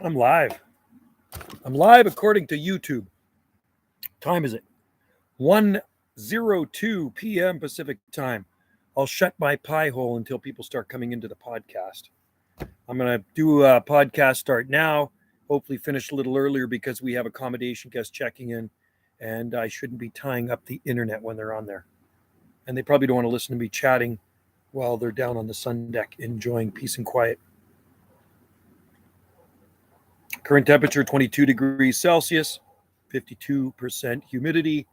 I'm live. I'm live according to YouTube. Time is it? 1:02 p.m. Pacific time. I'll shut my pie hole until people start coming into the podcast. I'm going to do a podcast start now. Hopefully finish a little earlier because we have accommodation guests checking in, and I shouldn't be tying up the internet when they're on there. And they probably don't want to listen to me chatting while they're down on the sun deck enjoying peace and quiet. Current temperature 22 degrees Celsius, 52% humidity,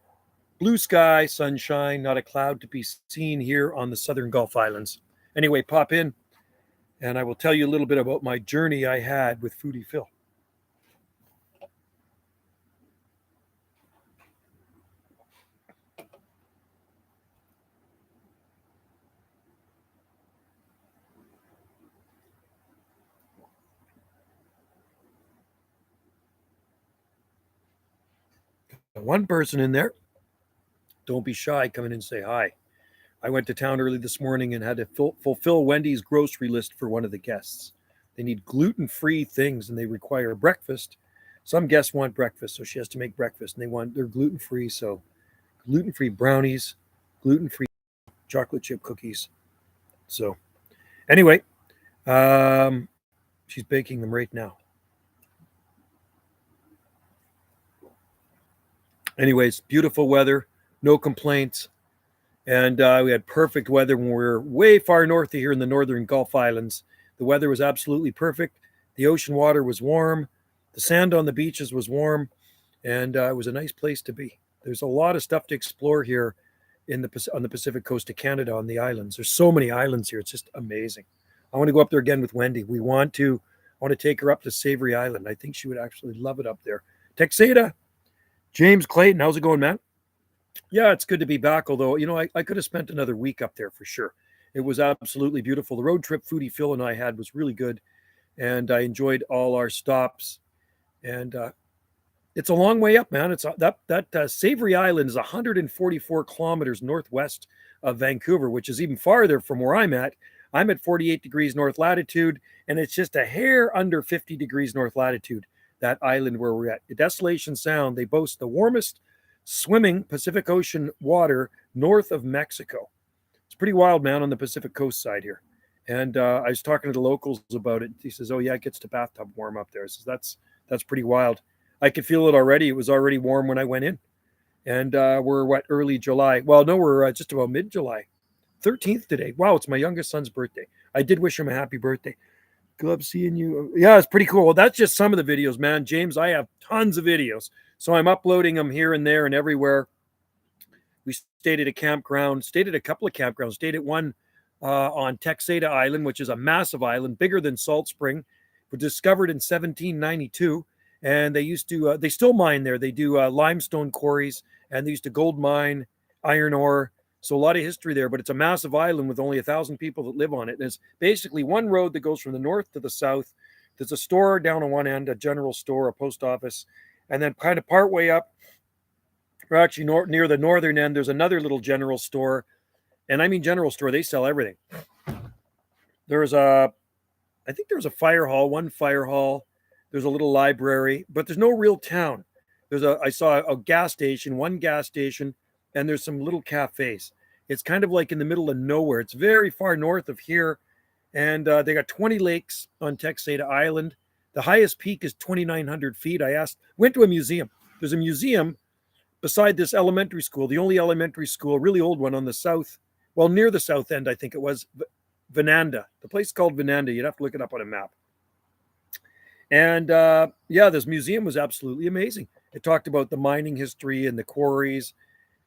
blue sky, sunshine, not a cloud to be seen here on the southern Gulf Islands. Anyway, pop in and I will tell you a little bit about my journey I had with Foodie Phil. One person in there. Don't be shy. Come in and say hi. I went to town early this morning and had to fulfill Wendy's grocery list for one of the guests. They need gluten-free things and they require breakfast. Some guests want breakfast, so she has to make breakfast, and they're gluten-free, so gluten-free brownies, gluten-free chocolate chip cookies. So anyway, she's baking them right now. Anyways, beautiful weather, no complaints. And we had perfect weather when we were way far north of here in the northern Gulf Islands. The weather was absolutely perfect. The ocean water was warm. The sand on the beaches was warm. And it was a nice place to be. There's a lot of stuff to explore here on the Pacific coast of Canada on the islands. There's so many islands here. It's just amazing. I want to go up there again with Wendy. I want to take her up to Savory Island. I think she would actually love it up there. Texada, James Clayton, how's it going, man? Yeah, it's good to be back. Although, I could have spent another week up there for sure. It was absolutely beautiful. The road trip Foodie Phil and I had was really good. And I enjoyed all our stops. And it's a long way up, man. It's that Savory Island is 144 kilometers northwest of Vancouver, which is even farther from where I'm at. I'm at 48 degrees north latitude, and it's just a hair under 50 degrees north latitude, that island where we're at. Desolation Sound, they boast the warmest swimming Pacific Ocean water north of Mexico. It's pretty wild, man, on the Pacific coast side here. And I was talking to the locals about it. He says, oh, yeah, it gets to bathtub warm up there. I says, that's pretty wild. I could feel it already. It was already warm when I went in. And we're, early July? Well, no, we're just about mid-July. 13th today. Wow, it's my youngest son's birthday. I did wish him a happy birthday. Love seeing you. Yeah, it's pretty cool. Well, that's just some of the videos, man. James, I have tons of videos. So I'm uploading them here and there and everywhere. We stayed at a campground, stayed at a couple of campgrounds, stayed at one on Texada Island, which is a massive island, bigger than Salt Spring. It was discovered in 1792. And they still mine there. They do limestone quarries, and they used to gold mine, iron ore. So a lot of history there, but it's a massive island with only 1,000 people that live on it. And it's basically one road that goes from the north to the south. There's a store down on one end, a general store, a post office. And then kind of partway up, or actually near the northern end, there's another little general store. And I mean general store, they sell everything. I think there's a fire hall, one fire hall. There's a little library, but there's no real town. I saw a gas station, one gas station, and there's some little cafes. It's kind of like in the middle of nowhere. It's very far north of here. And they got 20 lakes on Texada Island. The highest peak is 2,900 feet. Went to a museum. There's a museum beside this elementary school, the only elementary school, really old one on the south, near the south end, I think it was, Venanda. The place is called Venanda. You'd have to look it up on a map. And this museum was absolutely amazing. It talked about the mining history and the quarries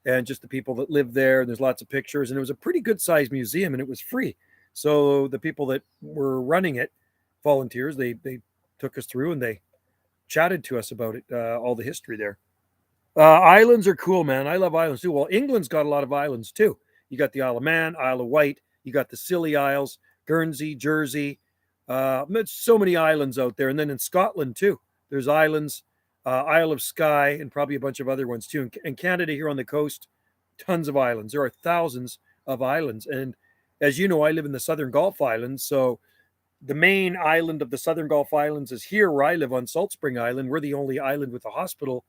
and just the people that live there. And there's lots of pictures. And it was a pretty good sized museum, and it was free. So the people that were running it, volunteers, they took us through and they chatted to us about it, all the history there. Islands are cool, man. I love islands too. Well, England's got a lot of islands too. You got the Isle of Man, Isle of Wight. You got the Scilly Isles, Guernsey, Jersey. There's so many islands out there. And then in Scotland too, there's islands, Isle of Skye, and probably a bunch of other ones too. And Canada here on the coast, tons of islands. There are thousands of islands. And as you know, I live in the southern Gulf Islands. So the main island of the Southern Gulf Islands is here where I live on Salt Spring Island. We're the only island with a hospital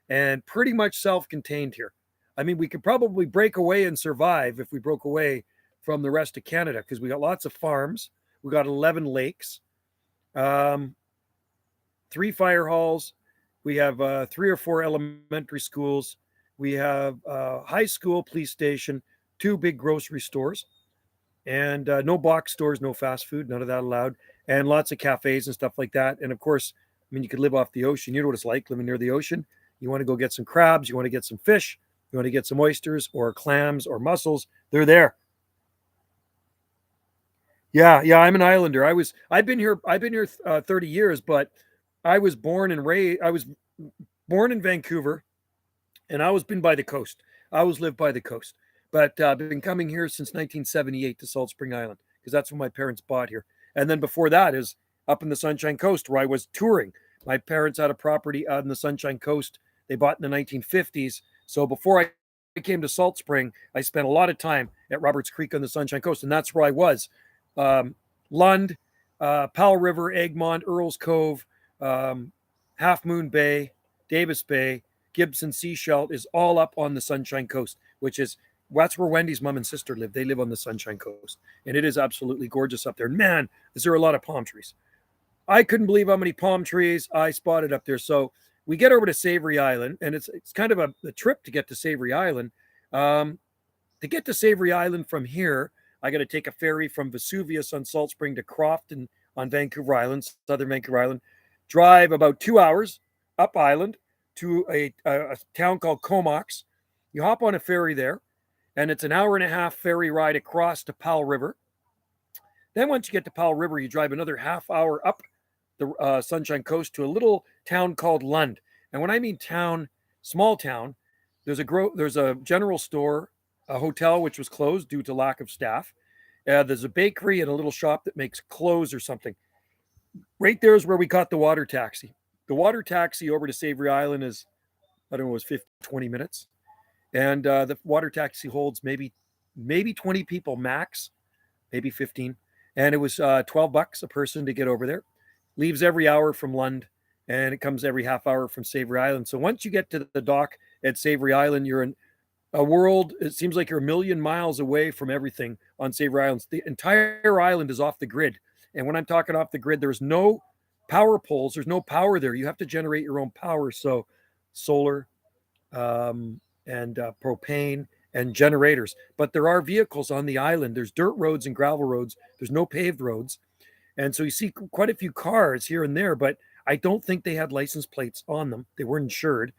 and pretty much self-contained here. I mean, we could probably break away and survive if we broke away from the rest of Canada because we got lots of farms. We got 11 lakes, um, 3 fire halls. We have 3 or 4 elementary schools. We have high school, police station, 2 big grocery stores, and no box stores, no fast food, none of that allowed, and lots of cafes and stuff like that. And of course, I mean, you could live off the ocean. You know what it's like living near the ocean. You want to go get some crabs, you want to get some fish, you want to get some oysters or clams or mussels. They're there. Yeah. I'm an islander. I've been here. 30 years, but I was born and raised. I was born in Vancouver, and I was been by the coast. I always lived by the coast, but I've been coming here since 1978 to Salt Spring Island because that's when my parents bought here. And then before that is up in the Sunshine Coast where I was touring. My parents had a property out in the Sunshine Coast. They bought in the 1950s. So before I came to Salt Spring, I spent a lot of time at Roberts Creek on the Sunshine Coast, and that's where I was. Lund, Powell River, Egmont, Earls Cove, Half Moon Bay, Davis Bay, Gibson Seashell is all up on the Sunshine Coast, which is that's where Wendy's mom and sister live. They live on the Sunshine Coast, and it is absolutely gorgeous up there. Man, is there a lot of palm trees? I couldn't believe how many palm trees I spotted up there. So we get over to Savory Island, and it's kind of a trip to get to Savory Island. To get to Savory Island from here, I got to take a ferry from Vesuvius on Salt Spring to Crofton on Vancouver Island, Southern Vancouver Island, drive about 2 hours up island to a town called Comox. You hop on a ferry there, and it's an hour and a half ferry ride across to Powell River. Then once you get to Powell River, you drive another half hour up the Sunshine Coast to a little town called Lund. And when I mean town, small town, there's a general store, a hotel which was closed due to lack of staff. There's a bakery and a little shop that makes clothes or something. Right there is where we caught the water taxi. The water taxi over to Savory Island is, I don't know, it was 20 minutes. And the water taxi holds maybe 20 people max, maybe 15. And it was $12 a person to get over there. Leaves every hour from Lund, and it comes every half hour from Savory Island. So once you get to the dock at Savory Island, you're in a world. It seems like you're a million miles away from everything on Savory Islands. The entire island is off the grid. And when I'm talking off the grid, there's no power poles. There's no power there. You have to generate your own power. So solar and propane and generators. But there are vehicles on the island. There's dirt roads and gravel roads. There's no paved roads. And so you see quite a few cars here and there, but I don't think they had license plates on them. They weren't insured.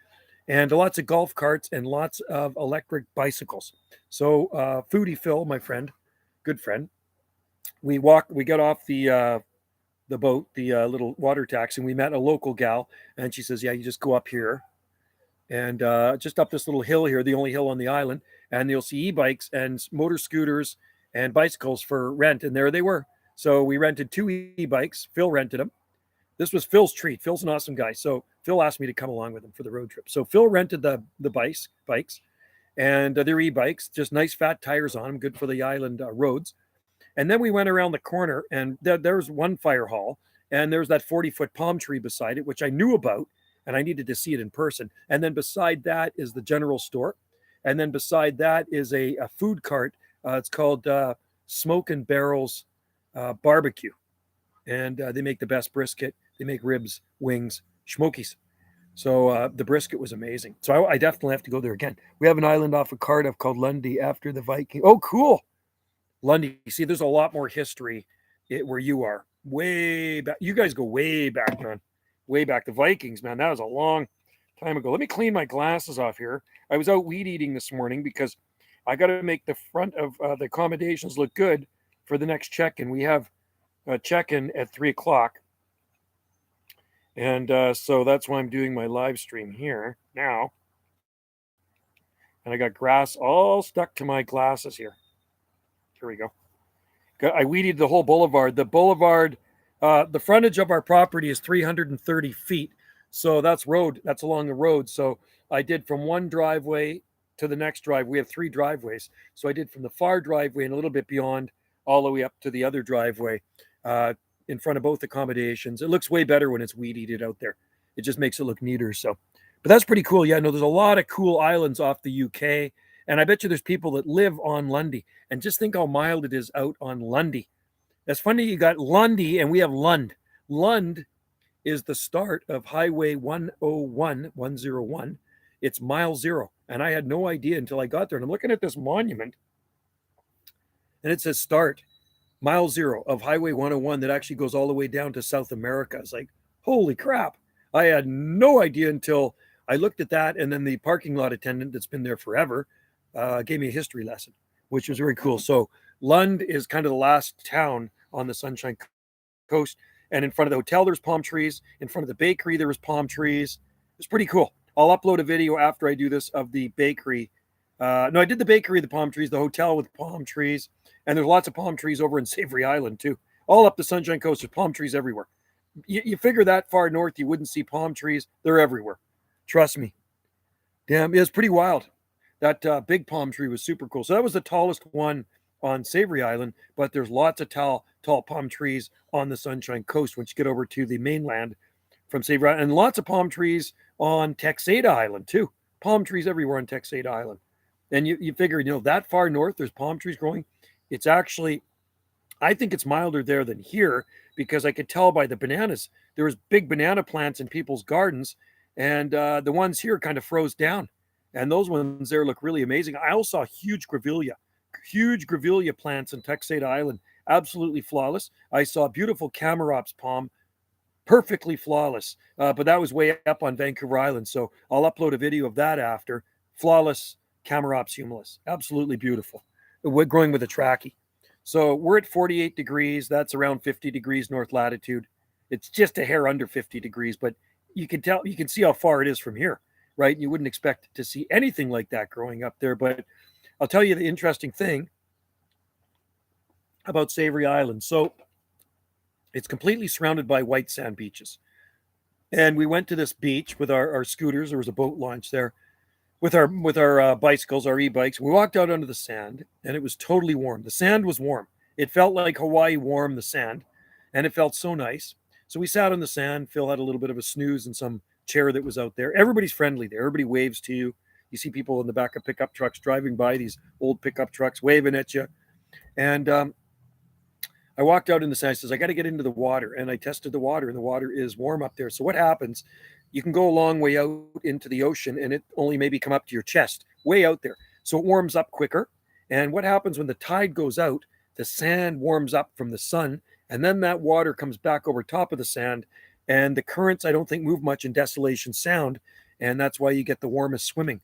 And lots of golf carts and lots of electric bicycles. So Foodie Phil, my friend, good friend, we got off the boat, the little water taxi, and we met a local gal, and she says, yeah, you just go up here and just up this little hill here, the only hill on the island, and you'll see e-bikes and motor scooters and bicycles for rent. And there they were. So we rented 2 e-bikes. Phil rented them. This was Phil's treat. Phil's an awesome guy. So Phil asked me to come along with him for the road trip. So Phil rented the bikes, and they're e-bikes, just nice fat tires on them, good for the island roads. And then we went around the corner, and there's one fire hall, and there's that 40-foot palm tree beside it, which I knew about, and I needed to see it in person. And then beside that is the general store. And then beside that is a food cart. It's called Smoke and Barrels Barbecue. And they make the best brisket. They make ribs, wings, smokies. So the brisket was amazing. So I definitely have to go there again. We have an island off of Cardiff called Lundy after the Viking. Oh, cool. Lundy. See, there's a lot more history where you are. Way back. You guys go way back, man. Way back. The Vikings, man. That was a long time ago. Let me clean my glasses off here. I was out weed eating this morning because I got to make the front of the accommodations look good for the next check-in. We have a check-in at 3 o'clock. And so that's why I'm doing my live stream here now. And I got grass all stuck to my glasses here. Here we go. I weeded the whole boulevard. The boulevard, the frontage of our property is 330 feet. So that's road. That's along the road. So I did from one driveway to the next drive. We have 3 driveways. So I did from the far driveway and a little bit beyond all the way up to the other driveway. in front of both accommodations. It looks way better when it's weed-eated out there. It just makes it look neater. So, but that's pretty cool. Yeah, no, there's a lot of cool islands off the UK. And I bet you there's people that live on Lundy. And just think how mild it is out on Lundy. That's funny. You got Lundy and we have Lund. Lund is the start of Highway 101. It's mile zero. And I had no idea until I got there. And I'm looking at this monument and it says start mile zero of Highway 101 that actually goes all the way down to South America. It's like, holy crap. I had no idea until I looked at that. And then the parking lot attendant that's been there forever gave me a history lesson, which was very cool. So Lund is kind of the last town on the Sunshine Coast. And in front of the hotel, there's palm trees. In front of the bakery, there was palm trees. It's pretty cool. I'll upload a video after I do this of the bakery. No, I did the bakery, the palm trees, the hotel with palm trees. And there's lots of palm trees over in Savory Island, too. All up the Sunshine Coast, there's palm trees everywhere. You figure that far north, you wouldn't see palm trees. They're everywhere. Trust me. Damn, it was pretty wild. That big palm tree was super cool. So that was the tallest one on Savory Island, but there's lots of tall palm trees on the Sunshine Coast once you get over to the mainland from Savory Island. And lots of palm trees on Texada Island, too. Palm trees everywhere on Texada Island. And you figure, that far north, there's palm trees growing. It's actually, I think it's milder there than here because I could tell by the bananas. There was big banana plants in people's gardens, and the ones here kind of froze down. And those ones there look really amazing. I also saw huge grevillea plants in Texada Island, absolutely flawless. I saw beautiful Camarops palm, perfectly flawless. But that was way up on Vancouver Island. So I'll upload a video of that after. Flawless Camarops humilis, absolutely beautiful. We're growing with a trachea. So we're at 48 degrees. That's around 50 degrees north latitude. It's just a hair under 50 degrees, but you can see how far it is from here, right? You wouldn't expect to see anything like that growing up there. But I'll tell you the interesting thing about Savory Island. So it's completely surrounded by white sand beaches. And we went to this beach with our scooters. There was a boat launch there with our bicycles, our e-bikes. We walked out onto the sand and it was totally warm. The sand was warm. It felt like Hawaii warm, the sand, and it felt so nice. So we sat on the sand. Phil had a little bit of a snooze in some chair that was out there. Everybody's friendly there. Everybody waves to you. You see people in the back of pickup trucks driving by, these old pickup trucks waving at you. And I walked out in the sand. I says, I got to get into the water. And I tested the water, and the water is warm up there. So what happens? You can go a long way out into the ocean, and it only maybe come up to your chest, way out there. So it warms up quicker. And what happens when the tide goes out? The sand warms up from the sun, and then that water comes back over top of the sand. And the currents, I don't think, move much in Desolation Sound. And that's why you get the warmest swimming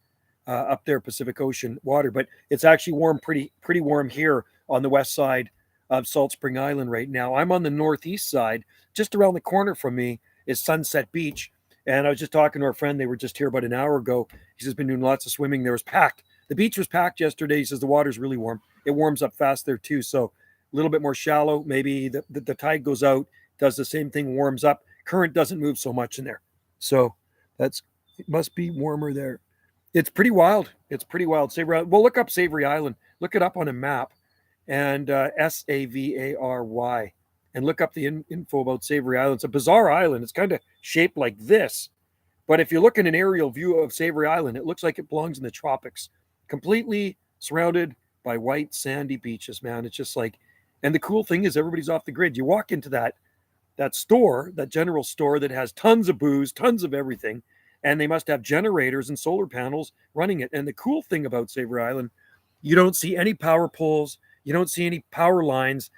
up there, Pacific Ocean water. But it's actually warm, pretty warm here on the west side of Salt Spring Island right now. I'm on the northeast side. Just around the corner from me is Sunset Beach. And I was just talking to our friend. They were just here about an hour ago. He says, been doing lots of swimming. There was packed. The beach was packed yesterday. He says the water's really warm. It warms up fast there too. So a little bit more shallow. Maybe the tide goes out, does the same thing, warms up. Current doesn't move so much in there. So it must be warmer there. It's pretty wild. It's pretty wild. Well, look up Savory Island. Look it up on a map. And Savary, and look up the info about Savory Island. It's a bizarre island. It's kind of shaped like this. But if you look at an aerial view of Savory Island, it looks like it belongs in the tropics. Completely surrounded by white sandy beaches, man. It's just like, and the cool thing is everybody's off the grid. You walk into that store, that general store that has tons of booze, tons of everything, and they must have generators and solar panels running it. And the cool thing about Savory Island, you don't see any power poles. You don't see any power lines.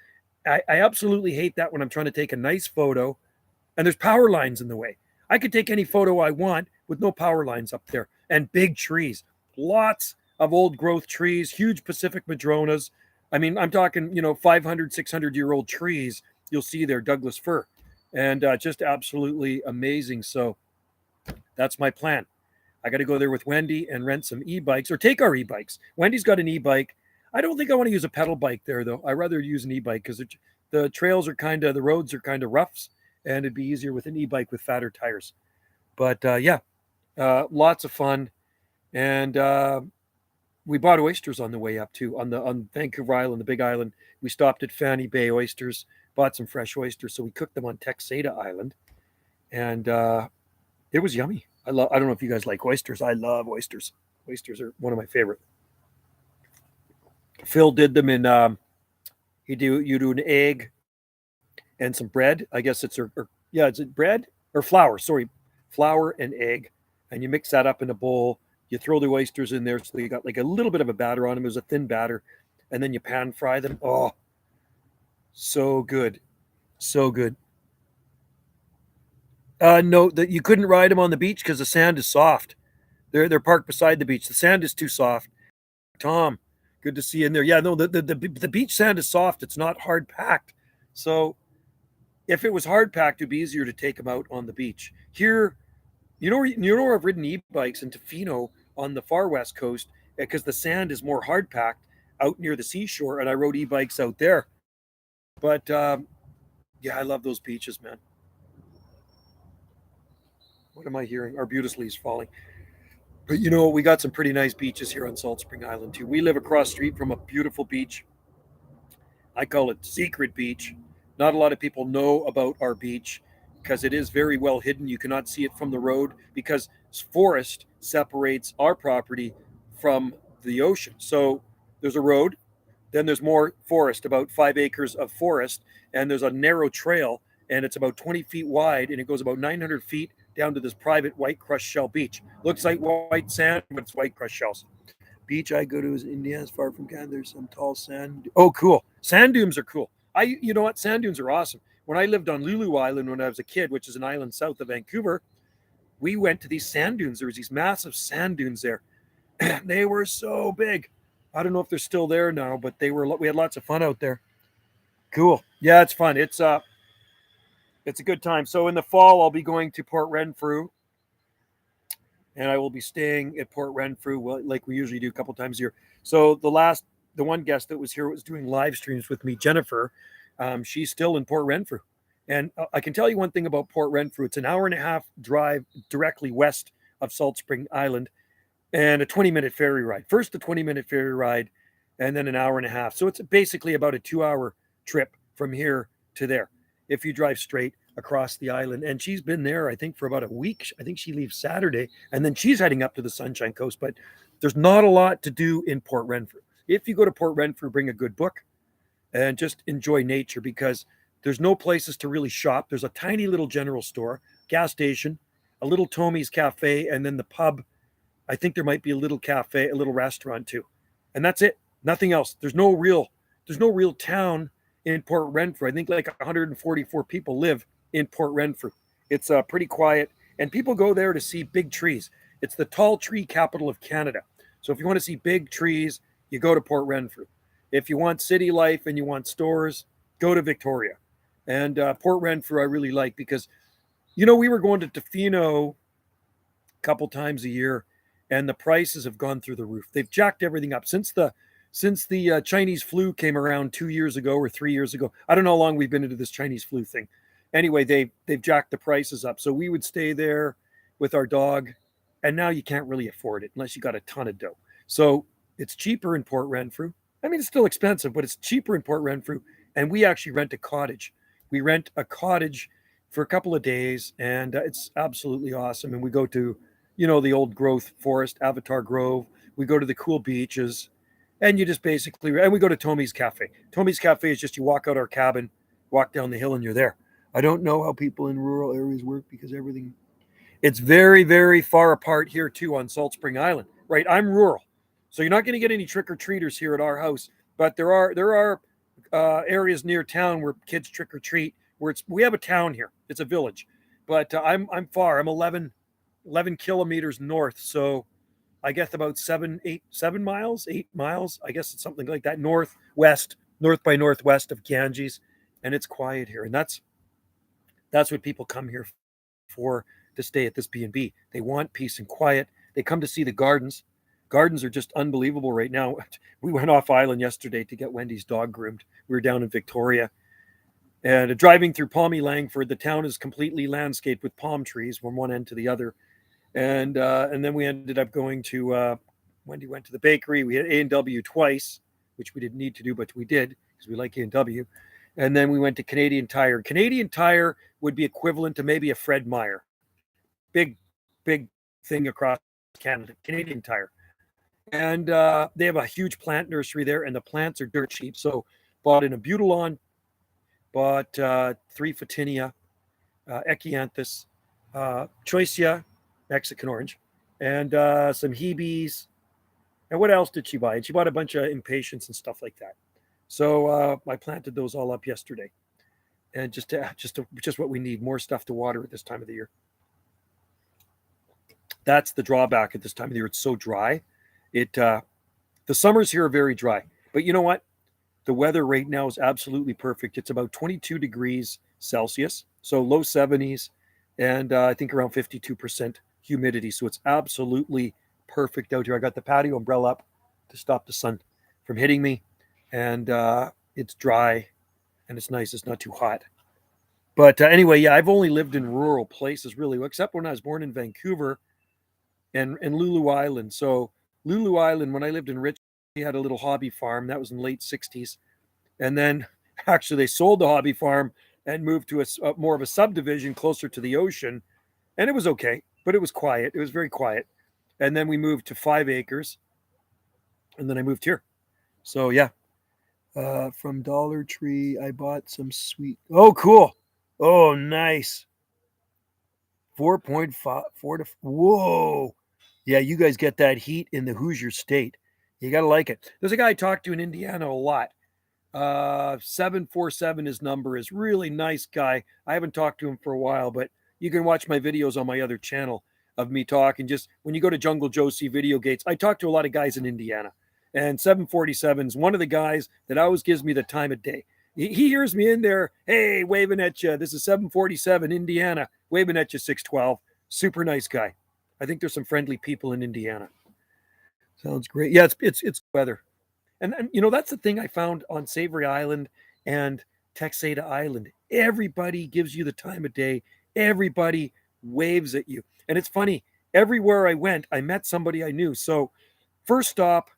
I absolutely hate that when I'm trying to take a nice photo and there's power lines in the way. I could take any photo I want with no power lines up there, and big trees, lots of old growth trees, huge Pacific madronas. I mean, I'm talking, 500, 600-year-old trees you'll see there, Douglas fir, and just absolutely amazing. So that's my plan. I got to go there with Wendy and rent some e-bikes or take our e-bikes. Wendy's got an e-bike. I don't think I want to use a pedal bike there, though. I'd rather use an e-bike because the roads are kind of roughs, and it'd be easier with an e-bike with fatter tires. But lots of fun. And we bought oysters on the way up too, on Vancouver Island, the big island. We stopped at Fanny Bay Oysters, bought some fresh oysters. So we cooked them on Texada Island, and it was yummy. I don't know if you guys like oysters. I love oysters. Oysters are one of my favorite. Phil did them in. You do an egg and some bread. I guess yeah, is it bread or flour? Sorry, flour and egg, and you mix that up in a bowl. You throw the oysters in there, so you got like a little bit of a batter on them. It was a thin batter, and then you pan fry them. Oh, so good, so good. No, that you couldn't ride them on the beach because the sand is soft. They're parked beside the beach. The sand is too soft. Tom, good to see you in there. Yeah, no, the beach sand is soft. It's not hard packed. So if it was hard packed, it'd be easier to take them out on the beach. Here, you know where I've ridden e-bikes in Tofino on the far west coast because the sand is more hard packed out near the seashore, and I rode e-bikes out there. But yeah, I love those beaches, man. What am I hearing? Arbutusly falling. But we got some pretty nice beaches here on Salt Spring Island too. We live across street from a beautiful beach. I call it Secret Beach. Not a lot of people know about our beach because it is very well hidden. You cannot see it from the road because forest separates our property from the ocean. So there's a road, then there's more forest, about 5 acres of forest, and there's a narrow trail, and it's about 20 feet wide, and it goes about 900 feet down to this private white crushed shell beach. Looks like white sand, but it's white crushed shells. Beach I go to is India, as far from Canada. There's some tall sand. Oh, cool. Sand dunes are cool. You know what? Sand dunes are awesome. When I lived on Lulu Island when I was a kid, which is an island south of Vancouver, we went to these sand dunes. There was these massive sand dunes there. They were so big. I don't know if they're still there now, but we had lots of fun out there. Cool. Yeah, it's fun. It's a good time. So in the fall, I'll be going to Port Renfrew, and I will be staying at Port Renfrew, like we usually do a couple times a year. So the one guest that was here was doing live streams with me, Jennifer. She's still in Port Renfrew. And I can tell you one thing about Port Renfrew. It's an hour and a half drive directly west of Salt Spring Island and a 20-minute ferry ride. First, a 20-minute ferry ride, and then an hour and a half. So it's basically about a 2-hour trip from here to there if you drive straight across the island. And she's been there, I think, for about a week. I think she leaves Saturday, and then she's heading up to the Sunshine Coast. But there's not a lot to do in Port Renfrew. If you go to Port Renfrew, bring a good book and just enjoy nature because there's no places to really shop. There's a tiny little general store, gas station, a little Tommy's Cafe, and then the pub. I think there might be a little cafe, a little restaurant too. And that's it. Nothing else. There's no real town in Port Renfrew. I think like 144 people live in Port Renfrew. It's pretty quiet, and people go there to see big trees. It's the tall tree capital of Canada. So if you want to see big trees, you go to Port Renfrew. If you want city life and you want stores, go to Victoria. And Port Renfrew I really like because, we were going to Tofino a couple times a year, and the prices have gone through the roof. They've jacked everything up since the Chinese flu came around 2 years ago or 3 years ago. I don't know how long we've been into this Chinese flu thing. Anyway, they've jacked the prices up. So we would stay there with our dog, and now you can't really afford it unless you got a ton of dough. So it's cheaper in Port Renfrew. I mean, it's still expensive, but it's cheaper in Port Renfrew. And we actually rent a cottage. We rent a cottage for a couple of days, and it's absolutely awesome. And we go to, the old growth forest, Avatar Grove. We go to the cool beaches, and you just and we go to Tommy's Cafe. Tommy's Cafe is just you walk out our cabin, walk down the hill, and you're there. I don't know how people in rural areas work because it's very, very far apart here too on Salt Spring Island. Right, I'm rural, so you're not going to get any trick-or-treaters here at our house. But there are areas near town where kids trick or treat. We have a town here. It's a village, but I'm far. I'm 11 kilometers north, so I guess about 7 miles, 8 miles. I guess it's something like that. North by northwest of Ganges, and it's quiet here, and that's what people come here for, to stay at this B&B. They want peace and quiet. They come to see the gardens. Gardens are just unbelievable right now. We went off island yesterday to get Wendy's dog groomed. We were down in Victoria, and driving through palmy Langford, the town is completely landscaped with palm trees from one end to the other. And then we ended up going to Wendy went to the bakery. We had A&W twice, which we didn't need to do, but we did because we like A&W. And then we went to Canadian Tire. Canadian Tire would be equivalent to maybe a Fred Meyer. Big, big thing across Canada, Canadian Tire. And they have a huge plant nursery there, and the plants are dirt cheap. So bought in a Butylon, bought 3 Photinia, Echinanthus, Choicea, Mexican orange, and some Hebes. And what else did she buy? And she bought a bunch of impatiens and stuff like that. So I planted those all up yesterday, and just what we need, more stuff to water at this time of the year. That's the drawback at this time of the year. It's so dry. The summers here are very dry, but you know what? The weather right now is absolutely perfect. It's about 22 degrees Celsius, so low 70s, and I think around 52% humidity. So it's absolutely perfect out here. I got the patio umbrella up to stop the sun from hitting me, and it's dry and it's nice. It's not too hot. But anyway, yeah, I've only lived in rural places really, except when I was born in Vancouver and Lulu Island. So Lulu Island, when I lived in Richmond, we had a little hobby farm. That was in the late 60s. And then actually they sold the hobby farm and moved to a more of a subdivision closer to the ocean. And it was okay, but it was quiet. It was very quiet. And then we moved to 5 acres. And then I moved here. So yeah, from Dollar Tree, I bought some sweet. Oh, cool. Oh, nice. 4.5, 4 to, whoa. Yeah, you guys get that heat in the Hoosier State. You got to like it. There's a guy I talked to in Indiana a lot. 747, his number is. Really nice guy. I haven't talked to him for a while, but you can watch my videos on my other channel of me talking. Just when you go to Jungle Josie Video Gates, I talk to a lot of guys in Indiana. And 747 is one of the guys that always gives me the time of day. He hears me in there, hey, waving at you. This is 747, Indiana, waving at you, 612. Super nice guy. I think there's some friendly people in Indiana. Sounds great. Yeah, it's weather. And you know, that's the thing I found on Savory Island and Texada Island. Everybody gives you the time of day. Everybody waves at you. And it's funny, everywhere I went, I met somebody I knew. So first stop,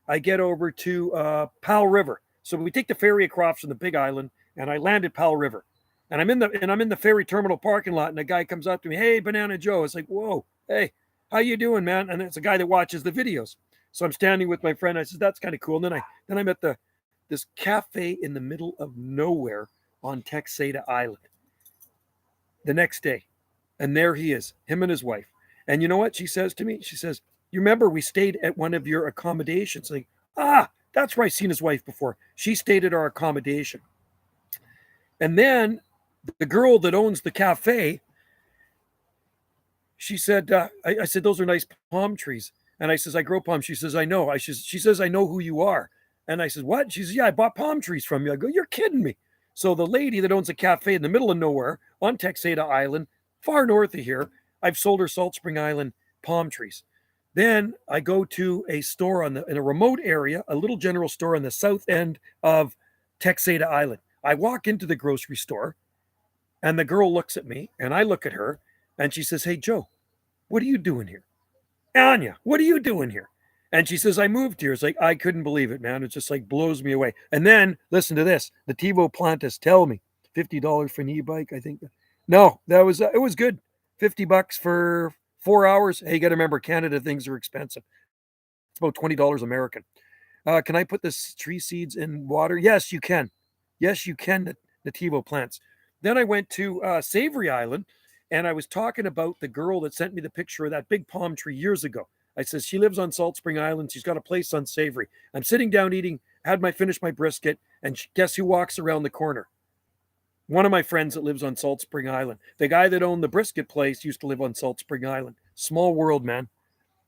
I get over to Powell River. So we take the ferry across from the Big Island, and I land at Powell River. And I'm in the ferry terminal parking lot, and a guy comes up to me, hey, Banana Joe. It's like, whoa, hey, how you doing, man? And it's a guy that watches the videos. So I'm standing with my friend. I said, that's kind of cool. And then I'm at this cafe in the middle of nowhere on Texada Island the next day. And there he is, him and his wife. And you know what she says to me? She says, you remember we stayed at one of your accommodations. Like, that's where I seen his wife before. She stayed at our accommodation. And then the girl that owns the cafe, she said, I said, those are nice palm trees. And I says, I grow palms. She says, I know. She says, I know who you are. And I says, what? She says, yeah, I bought palm trees from you. I go, you're kidding me. So the lady that owns a cafe in the middle of nowhere on Texada Island, far north of here, I've sold her Salt Spring Island palm trees. Then I go to a store in a remote area, a little general store on the south end of Texada Island. I walk into the grocery store, and the girl looks at me, and I look at her, and she says, hey, Joe, what are you doing here? Anya, what are you doing here? And she says, I moved here. It's like, I couldn't believe it, man. It just like blows me away. And then listen to this. The TiVo Plantis tell me $50 for an e-bike. I think. No, it was good. $50 for 4 hours. Hey, you got to remember, Canada things are expensive. It's about $20 American. Can I put this tree seeds in water? Yes, you can. Yes, you can. The TiVo plants. Then I went to Savory Island, and I was talking about the girl that sent me the picture of that big palm tree years ago. I says, she lives on Salt Spring Island. She's got a place on Savory. I'm sitting down eating, finished my brisket, and guess who walks around the corner? One of my friends that lives on Salt Spring Island. The guy that owned the brisket place used to live on Salt Spring Island. Small world, man.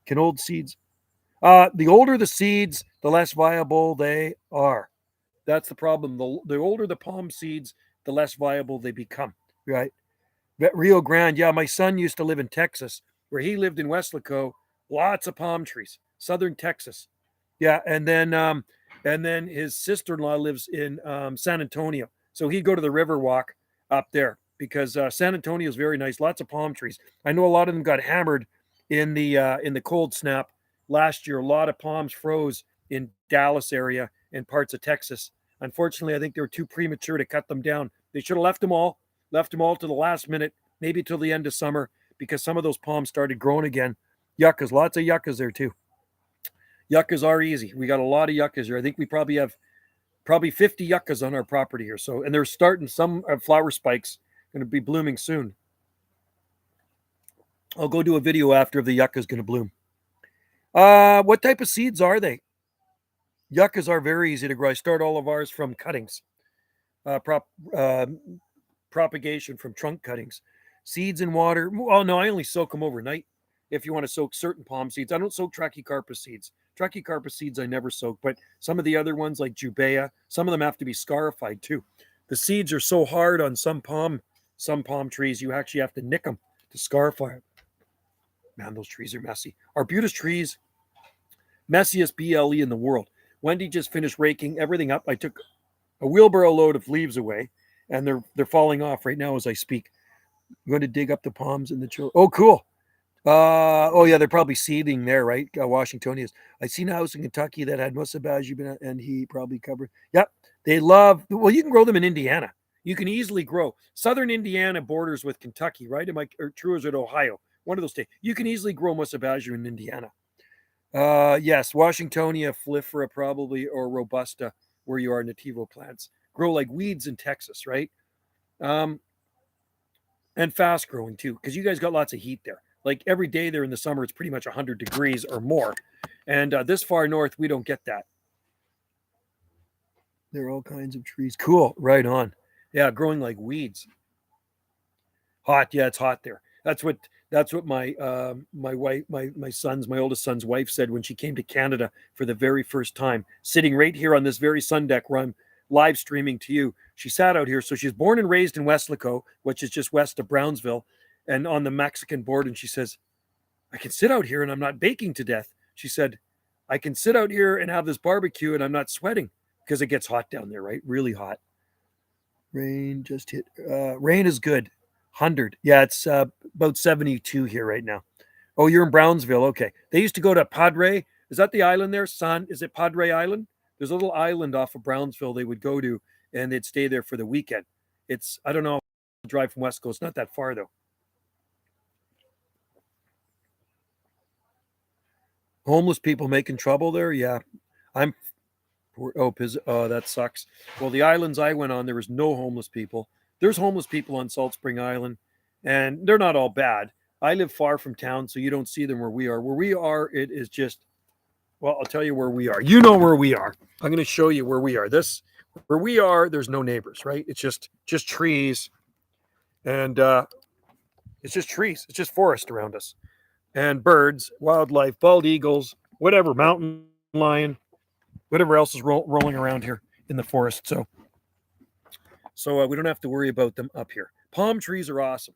Can old seeds? The older the seeds, the less viable they are. That's the problem. The older the palm seeds, the less viable they become, right? Rio Grande, yeah, my son used to live in Texas, where he lived in Weslaco, lots of palm trees, southern Texas. Yeah, and then his sister-in-law lives in San Antonio. So he'd go to the Riverwalk up there because San Antonio is very nice, lots of palm trees. I know a lot of them got hammered in the cold snap last year. A lot of palms froze in Dallas area and parts of Texas. Unfortunately, I think they were too premature to cut them down. They should have left them all to the last minute, maybe till the end of summer, because some of those palms started growing again. Yuccas, lots of yuccas there too. Yuccas are easy. We got a lot of yuccas here. I think we probably have 50 yuccas on our property here. So, and they're starting, some flower spikes going to be blooming soon. I'll go do a video after if the yucca is going to bloom. What type of seeds are they? Yuccas are very easy to grow. I start all of ours from cuttings, propagation from trunk cuttings. Seeds in water. Oh, no, I only soak them overnight. If you want to soak certain palm seeds, I don't soak Trachycarpus seeds. Trachycarpus seeds I never soak, but some of the other ones like Jubea, some of them have to be scarified too. The seeds are so hard on some palm trees, you actually have to nick them to scarify them. Man, those trees are messy. Arbutus trees, messiest BLE in the world. Wendy just finished raking everything up. I took a wheelbarrow load of leaves away, and they're falling off right now as I speak. I'm going to dig up the palms and the chill. Oh, cool. Oh yeah, they're probably seeding there, right? Washingtonians. I seen a house in Kentucky that had musabaju, and he probably covered. Yep, they love. Well, you can grow them in Indiana. You can easily grow. Southern Indiana borders with Kentucky, right? Or true, is it Ohio? One of those states. You can easily grow musabaju in Indiana. Yes, Washingtonia flifera probably, or robusta, where you are, nativo plants grow like weeds in Texas, right? And fast growing too, because you guys got lots of heat there. Like every day there in the summer, it's pretty much 100 degrees or more. And this far north, we don't get that. There are all kinds of trees. Cool. Right on. Yeah, growing like weeds. Hot. Yeah, it's hot there. That's what my wife, my oldest son's wife said when she came to Canada for the very first time, sitting right here on this very sun deck where I'm live streaming to you. She sat out here. So she's born and raised in Westlaco, which is just west of Brownsville and on the Mexican border. And she says, I can sit out here and I'm not baking to death. She said, I can sit out here and have this barbecue and I'm not sweating, because it gets hot down there, right? Really hot. Rain just hit. Rain is good. 100. Yeah, it's about 72 here right now. Oh, you're in Brownsville. Okay. They used to go to Padre. Is that the island there? Is it Padre Island? There's a little island off of Brownsville they would go to, and they'd stay there for the weekend. I don't know, drive from West Coast. Not that far, though. Homeless people making trouble there? Yeah. That sucks. Well, the islands I went on, there was no homeless people. There's homeless people on Salt Spring Island, and they're not all bad. I live far from town, so you don't see them where we are. Where we are, it is just, well, I'll tell you where we are. You know where we are. I'm going to show you where we are. Where we are, there's no neighbors, right? It's just trees, and it's just trees. It's just forest around us, and birds, wildlife, bald eagles, whatever, mountain lion, whatever else is rolling around here in the forest. So we don't have to worry about them up here. Palm trees are awesome.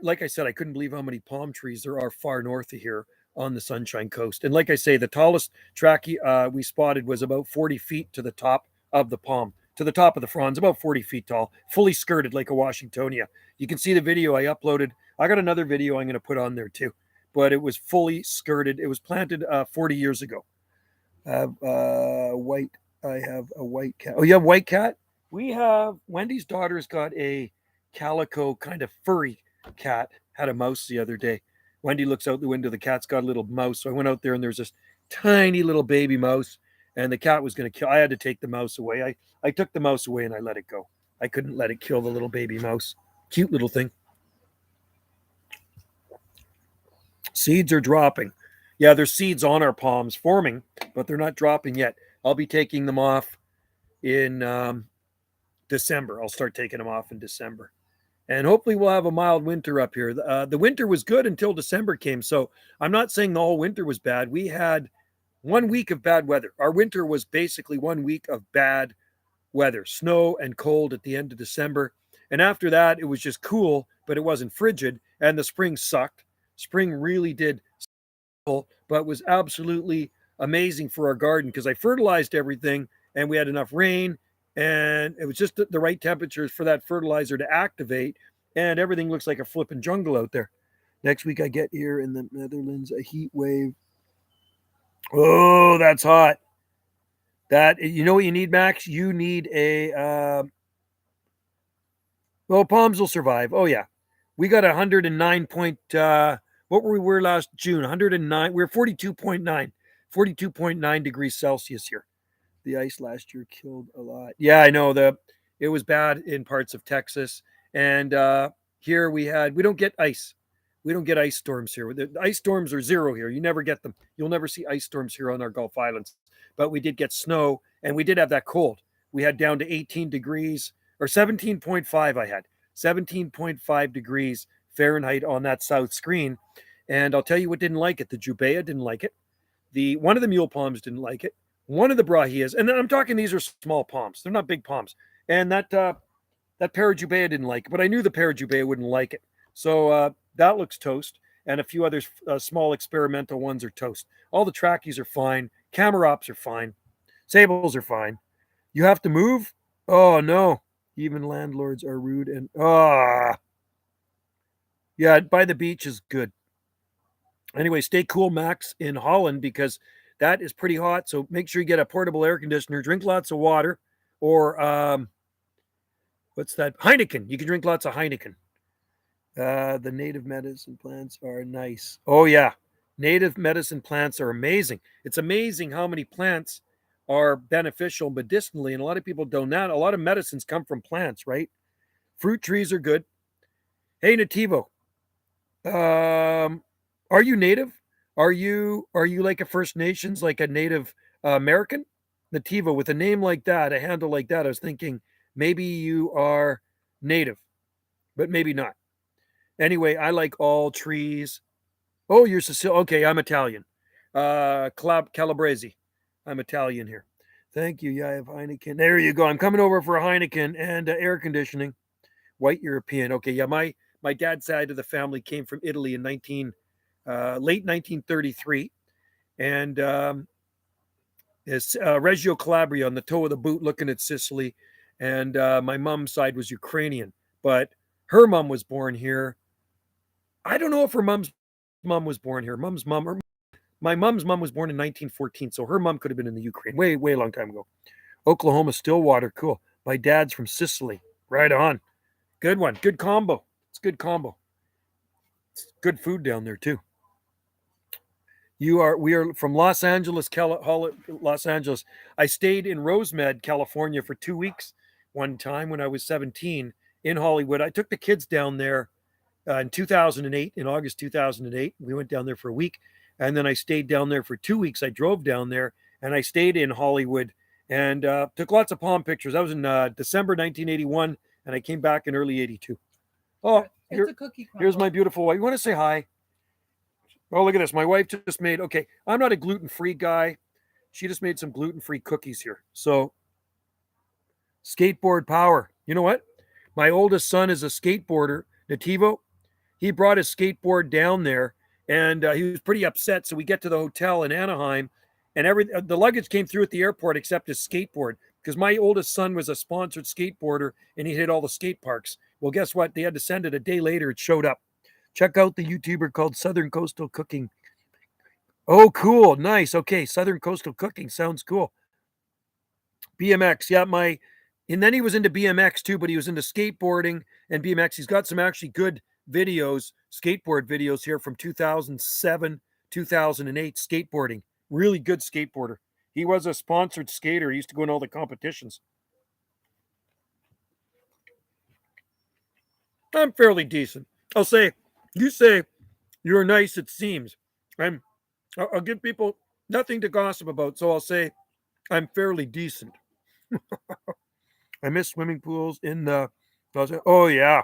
Like I said, I couldn't believe how many palm trees there are far north of here on the Sunshine Coast. And like I say, the tallest trachea we spotted was about 40 feet to the top of the palm, to the top of the fronds, about 40 feet tall, fully skirted like a Washingtonia. You can see the video I uploaded. I got another video I'm going to put on there too, but it was fully skirted. It was planted 40 years ago. I have a white cat. Oh, you have white cat? We have, Wendy's daughter's got a calico kind of furry cat. Had a mouse the other day. Wendy looks out the window. The cat's got a little mouse. So I went out there and there's this tiny little baby mouse, and the cat was going to kill. I had to take the mouse away. I took the mouse away and I let it go. I couldn't let it kill the little baby mouse. Cute little thing. Seeds are dropping. Yeah, there's seeds on our palms forming, but they're not dropping yet. I'll be taking them off in December. I'll start taking them off in December. And hopefully we'll have a mild winter up here. The winter was good until December came. So I'm not saying the whole winter was bad. We had 1 week of bad weather. Our winter was basically 1 week of bad weather, snow and cold at the end of December. And after that, it was just cool, but it wasn't frigid. And the spring sucked. Spring really did, but was absolutely amazing for our garden because I fertilized everything and we had enough rain. And it was just the right temperatures for that fertilizer to activate. And everything looks like a flipping jungle out there. Next week I get here in the Netherlands, a heat wave. Oh, that's hot. That, you know what you need, Max? You need a well, palms will survive. Oh yeah, we got 109 point. What were we were last June? 109. We were 42.9, 42.9 degrees Celsius here. The ice last year killed a lot. Yeah, I know it was bad in parts of Texas, and here we don't get ice. We don't get ice storms here. The ice storms are zero here. You never get them. You'll never see ice storms here on our Gulf Islands. But we did get snow, and we did have that cold. We had down to 18 degrees or 17.5. I had 17.5 degrees Fahrenheit on that south screen, and I'll tell you what didn't like it. The Jubea didn't like it. The one of the mule palms didn't like it. One of the brahias, and I'm talking these are small palms. They're not big palms. And that Parajubea didn't like it, but I knew the Parajubea wouldn't like it. So that looks toast, and a few other small experimental ones are toast. All the trackies are fine. Camarops are fine. Sables are fine. You have to move? Oh no. Even landlords are rude and yeah, by the beach is good. Anyway, stay cool, Max, in Holland because that is pretty hot. So make sure you get a portable air conditioner. Drink lots of water, or what's that? Heineken. You can drink lots of Heineken. The native medicine plants are nice. Oh yeah, native medicine plants are amazing. It's amazing how many plants are beneficial medicinally, and a lot of people don't know. A lot of medicines come from plants, right? Fruit trees are good. Hey, Nativo, are you native? Are you like a First Nations, like a Native American? Nativo, with a name like that, a handle like that, I was thinking maybe you are native, but maybe not. Anyway, I like all trees. Oh, you're Sicilian. Okay, I'm Italian. Calabrese. I'm Italian here. Thank you. Yeah, I have Heineken. There you go. I'm coming over for a Heineken and air conditioning. White European. Okay, yeah, my dad's side of the family came from Italy in late 1933, and is Reggio Calabria on the toe of the boot, looking at Sicily. And my mom's side was Ukrainian, but her mom was born here. I don't know if her mom's mom was born here. Mom's mom, or my mom's mom was born in 1914, so her mom could have been in the Ukraine way, way long time ago. Oklahoma, Stillwater, cool. My dad's from Sicily. Right on. Good one. Good combo. It's good combo. It's good food down there too. We are from Los Angeles, Los Angeles. I stayed in Rosemead, California for 2 weeks one time when I was 17 in Hollywood. I took the kids down there in 2008, in August 2008. We went down there for a week, and then I stayed down there for 2 weeks. I drove down there and I stayed in Hollywood and took lots of palm pictures. That was in December 1981, and I came back in early 82. Oh, here's my beautiful wife. You want to say hi? Oh, look at this. My wife just made, okay, I'm not a gluten-free guy. She just made some gluten-free cookies here. So, skateboard power. You know what? My oldest son is a skateboarder, Nativo. He brought his skateboard down there, and he was pretty upset. So we get to the hotel in Anaheim, and the luggage came through at the airport except his skateboard, because my oldest son was a sponsored skateboarder, and he hit all the skate parks. Well, guess what? They had to send it a day later. It showed up. Check out the YouTuber called Southern Coastal Cooking. Oh, cool. Nice. Okay. Southern Coastal Cooking. Sounds cool. BMX. Yeah, and then he was into BMX too, but he was into skateboarding and BMX. He's got some actually good videos, skateboard videos here from 2007, 2008, skateboarding. Really good skateboarder. He was a sponsored skater. He used to go in all the competitions. I'm fairly decent. You say you're nice, it seems. I'll give people nothing to gossip about, so I'll say I'm fairly decent. I miss swimming pools in the. Oh yeah,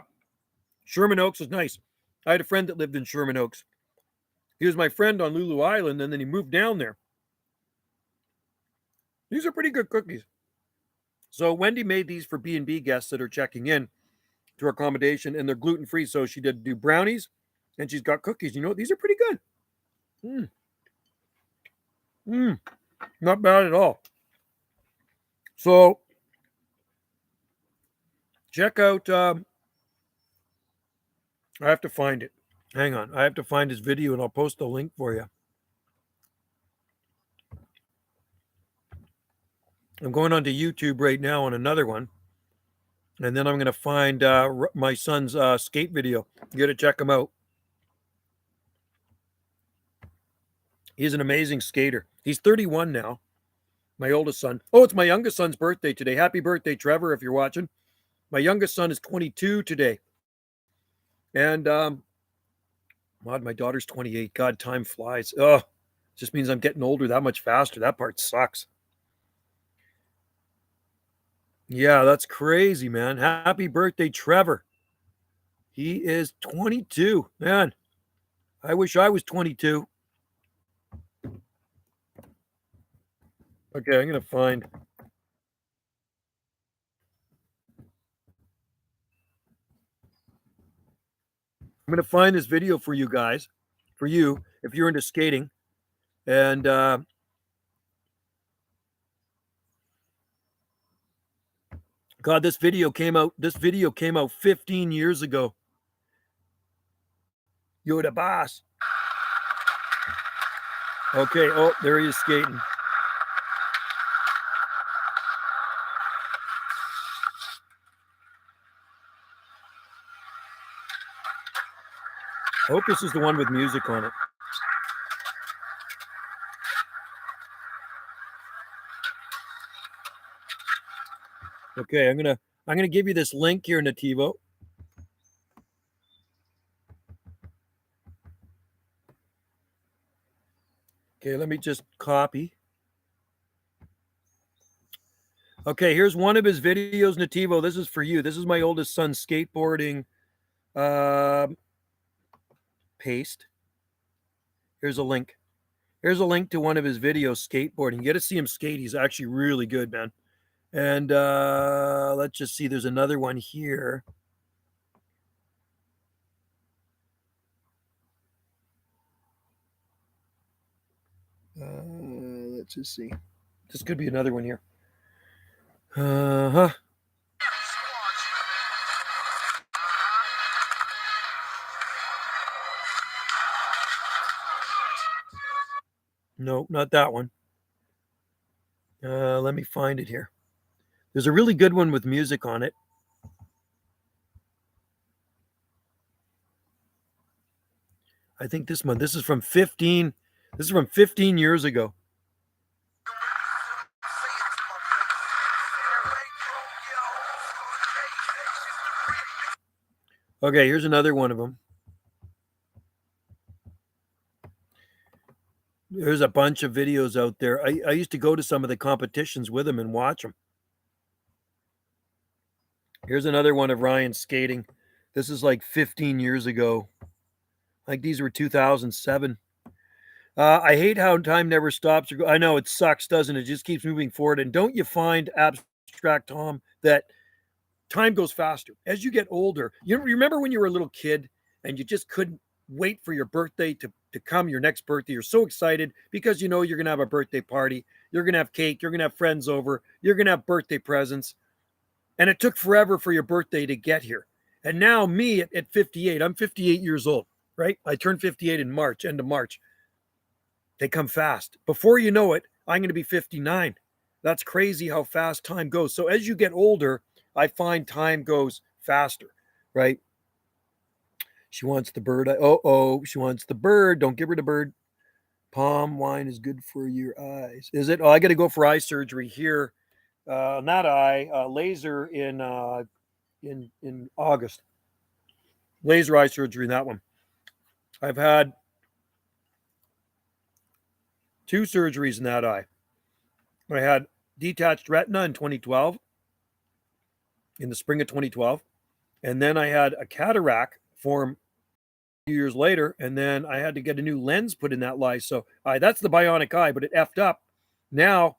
Sherman Oaks was nice. I had a friend that lived in Sherman Oaks. He was my friend on Lulu Island, and then he moved down there. These are pretty good cookies. So Wendy made these for B&B guests that are checking in to her accommodation, and they're gluten free. So she did do brownies, and she's got cookies. You know, these are pretty good. Not bad at all. So check out. I have to find it. Hang on. I have to find his video, and I'll post the link for you. I'm going onto YouTube right now on another one. And then I'm going to find my son's skate video. You got to check him out. He's an amazing skater. He's 31 now. My oldest son. Oh, it's my youngest son's birthday today. Happy birthday, Trevor, if you're watching. My youngest son is 22 today. And my daughter's 28. God, time flies. Oh, just means I'm getting older that much faster. That part sucks. Yeah, that's crazy, man. Happy birthday, Trevor. He is 22. Man, I wish I was 22. Okay, I'm going to find. I'm going to find this video for you guys, for you, if you're into skating. And God, this video came out 15 years ago. You're the boss. Okay, oh, there he is skating. I hope this is the one with music on it. Okay, I'm gonna give you this link here, Nativo. Okay, let me just copy. Okay, here's one of his videos, Nativo. This is for you. This is my oldest son's skateboarding paste. Here's a link. Here's a link to one of his videos, skateboarding. You got to see him skate. He's actually really good, man. And let's just see. There's another one here. Let's just see. This could be another one here. Uh-huh. No, not that one. Let me find it here. There's a really good one with music on it. I think this one. This is from 15 years ago. Okay, here's another one of them. There's a bunch of videos out there. I used to go to some of the competitions with him and watch them. Here's another one of Ryan skating. This is like 15 years ago. Like these were 2007. I hate how time never stops. I know it sucks, doesn't it? It just keeps moving forward. And don't you find, Abstract Tom, that time goes faster as you get older? You remember when you were a little kid and you just couldn't wait for your birthday to come, your next birthday? You're so excited because you know you're going to have a birthday party. You're going to have cake. You're going to have friends over. You're going to have birthday presents. And it took forever for your birthday to get here. And now me at 58, I'm 58 years old, right? I turned 58 in March, end of March. They come fast. Before you know it, I'm going to be 59. That's crazy how fast time goes. So as you get older, I find time goes faster, right? She wants the bird. She wants the bird. Don't give her the bird. Palm wine is good for your eyes. Is it? Oh, I got to go for eye surgery here. Not eye, laser in August. Laser eye surgery in that one. I've had 2 surgeries in that eye. I had detached retina in 2012, in the spring of 2012. And then I had a cataract form a few years later. And then I had to get a new lens put in that eye. So that's the bionic eye, but it effed up. Now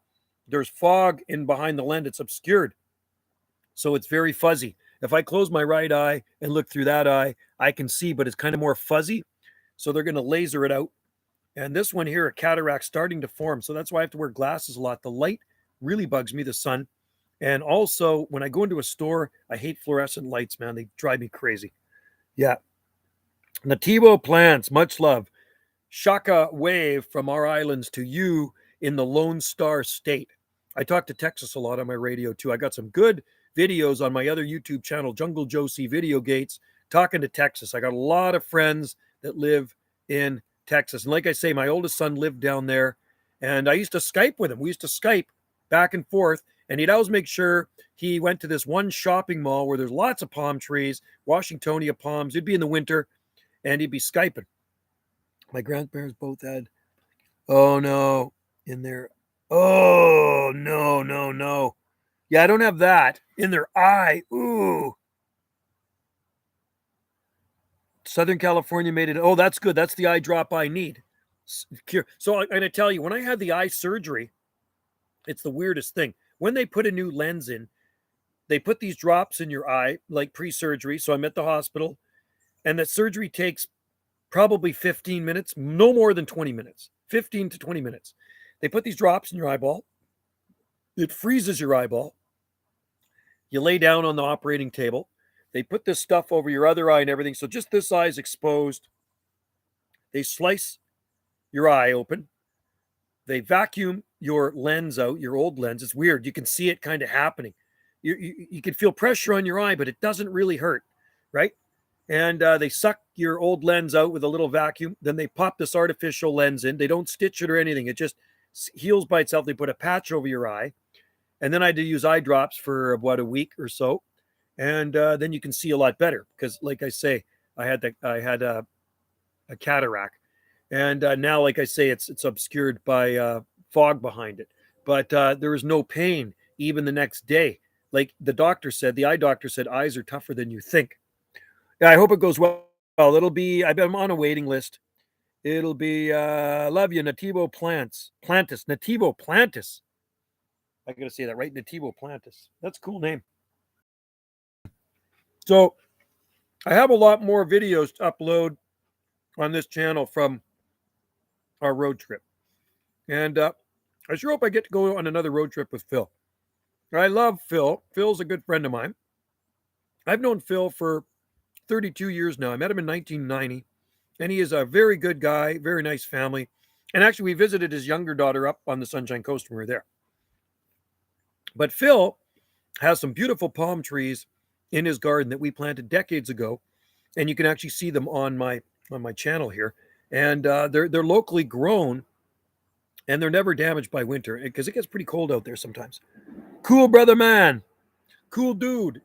there's fog in behind the lens. It's obscured. So it's very fuzzy. If I close my right eye and look through that eye, I can see, but it's kind of more fuzzy. So they're going to laser it out. And this one here, a cataract starting to form. So that's why I have to wear glasses a lot. The light really bugs me, the sun. And also, when I go into a store, I hate fluorescent lights, man. They drive me crazy. Yeah. Nativo plants, much love. Shaka wave from our islands to you in the Lone Star State. I talk to Texas a lot on my radio too. I got some good videos on my other YouTube channel, Jungle Josie Video Gates, talking to Texas. I got a lot of friends that live in Texas. And like I say, my oldest son lived down there, and I used to Skype with him. We used to Skype back and forth, and he'd always make sure he went to this one shopping mall where there's lots of palm trees, Washingtonia palms. It'd be in the winter, and he'd be Skyping. My grandparents both had, oh no, in their, oh no, no, no. Yeah, I don't have that. In their eye, ooh. Southern California made it. Oh, that's good. That's the eye drop I need. So I'm going to tell you, when I had the eye surgery, it's the weirdest thing. When they put a new lens in, they put these drops in your eye, like pre-surgery. So I'm at the hospital, and that surgery takes probably 15 minutes, no more than 20 minutes, 15 to 20 minutes. They put these drops in your eyeball. It freezes your eyeball. You lay down on the operating table. They put this stuff over your other eye and everything. So just this eye is exposed. They slice your eye open. They vacuum your lens out, your old lens. It's weird. You can see it kind of happening. You can feel pressure on your eye, but it doesn't really hurt, right? And they suck your old lens out with a little vacuum. Then they pop this artificial lens in. They don't stitch it or anything. It just heals by itself. They put a patch over your eye. And then I had to use eye drops for about a week or so. And then you can see a lot better because, like I say, I had a cataract. And now, like I say, it's obscured by fog behind it. But there was no pain even the next day. Like the doctor said, the eye doctor said, eyes are tougher than you think. Yeah, I hope it goes well. It'll be, I'm on a waiting list. It'll be, love you, Nativo Plantis. Nativo Plantis. I got to say that right, Nativo Plantis. That's a cool name. So I have a lot more videos to upload on this channel from our road trip. And I sure hope I get to go on another road trip with Phil. I love Phil. Phil's a good friend of mine. I've known Phil for 32 years now. I met him in 1990, and he is a very good guy, very nice family. And actually, we visited his younger daughter up on the Sunshine Coast when we were there. But Phil has some beautiful palm trees in his garden that we planted decades ago, and you can actually see them on my channel here. And they're locally grown, and they're never damaged by winter because it gets pretty cold out there sometimes. Cool brother, man. Cool dude.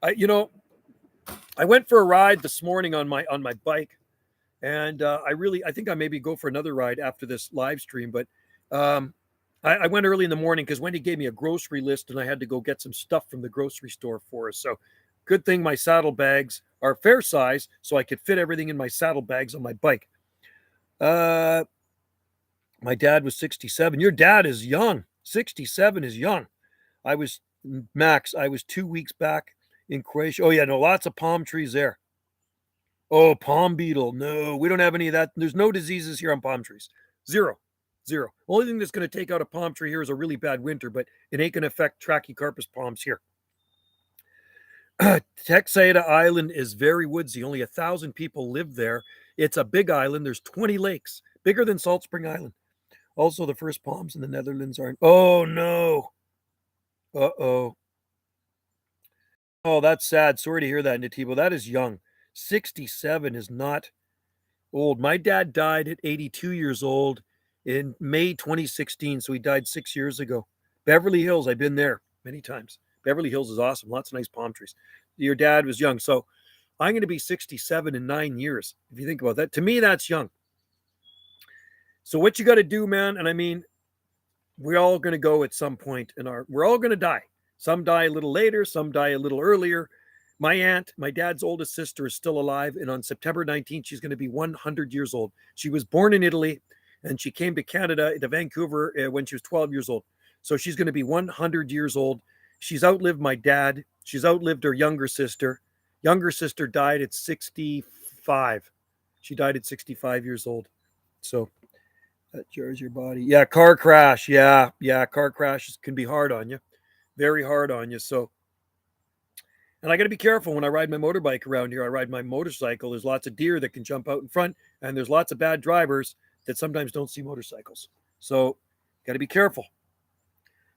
I went for a ride this morning on my bike, and I think I maybe go for another ride after this live stream. But I went early in the morning because Wendy gave me a grocery list, and I had to go get some stuff from the grocery store for us. So good thing my saddlebags are fair size, so I could fit everything in my saddlebags on my bike. My dad was 67. Your dad is young. 67 is young. I was 2 weeks back in Croatia. Oh yeah, no, lots of palm trees there. Oh, palm beetle. No, we don't have any of that. There's no diseases here on palm trees. Zero. Only thing that's going to take out a palm tree here is a really bad winter, but it ain't going to affect Trachycarpus palms here. Texada Island is very woodsy. Only 1,000 people live there. It's a big island. There's 20 lakes, bigger than Salt Spring Island. Also, the first palms in the Netherlands aren't. Oh, no. Uh-oh. Oh, that's sad. Sorry to hear that, Nativo. That is young. 67 is not old. My dad died at 82 years old in May 2016, so he died 6 years ago. Beverly Hills, I've been there many times. Beverly Hills is awesome. Lots of nice palm trees. Your dad was young, so I'm going to be 67 in 9 years. If you think about that, to me, that's young. So what you got to do, man, and I mean, we're all going to go at some point we're all going to die. Some die a little later, some die a little earlier. My aunt, my dad's oldest sister, is still alive, and on September 19th, she's going to be 100 years old. She was born in Italy, and she came to Canada, to Vancouver, when she was 12 years old. So she's going to be 100 years old. She's outlived my dad. She's outlived her younger sister. Younger sister died at 65. She died at 65 years old. So that jars your body. Yeah, car crash. Yeah, car crashes can be hard on you. Very hard on you. So, and I got to be careful when I ride my motorbike around here. I ride my motorcycle. There's lots of deer that can jump out in front, and there's lots of bad drivers that sometimes don't see motorcycles. So, got to be careful.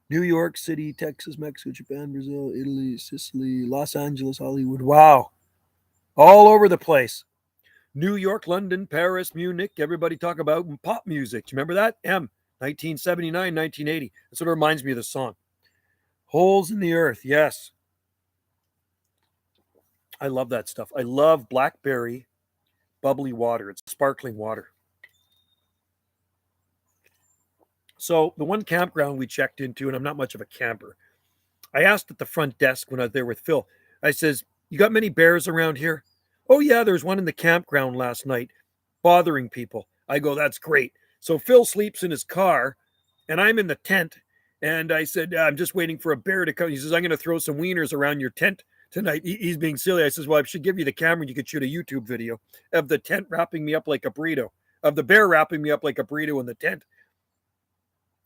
New York City, Texas, Mexico, Japan, Brazil, Italy, Sicily, Los Angeles, Hollywood. Wow. All over the place. New York, London, Paris, Munich. Everybody talk about pop music. Do you remember that? 1979, 1980. That's what it reminds me of the song. Holes in the Earth. Yes. I love that stuff. I love blackberry bubbly water. It's sparkling water. So the one campground we checked into, and I'm not much of a camper, I asked at the front desk when I was there with Phil, I says, you got many bears around here? Oh, yeah, there's one in the campground last night bothering people. I go, that's great. So Phil sleeps in his car, and I'm in the tent. And I said, I'm just waiting for a bear to come. He says, I'm going to throw some wieners around your tent tonight. He's being silly. I says, well, I should give you the camera and you could shoot a YouTube video of the tent wrapping me up like a burrito, of the bear wrapping me up like a burrito in the tent.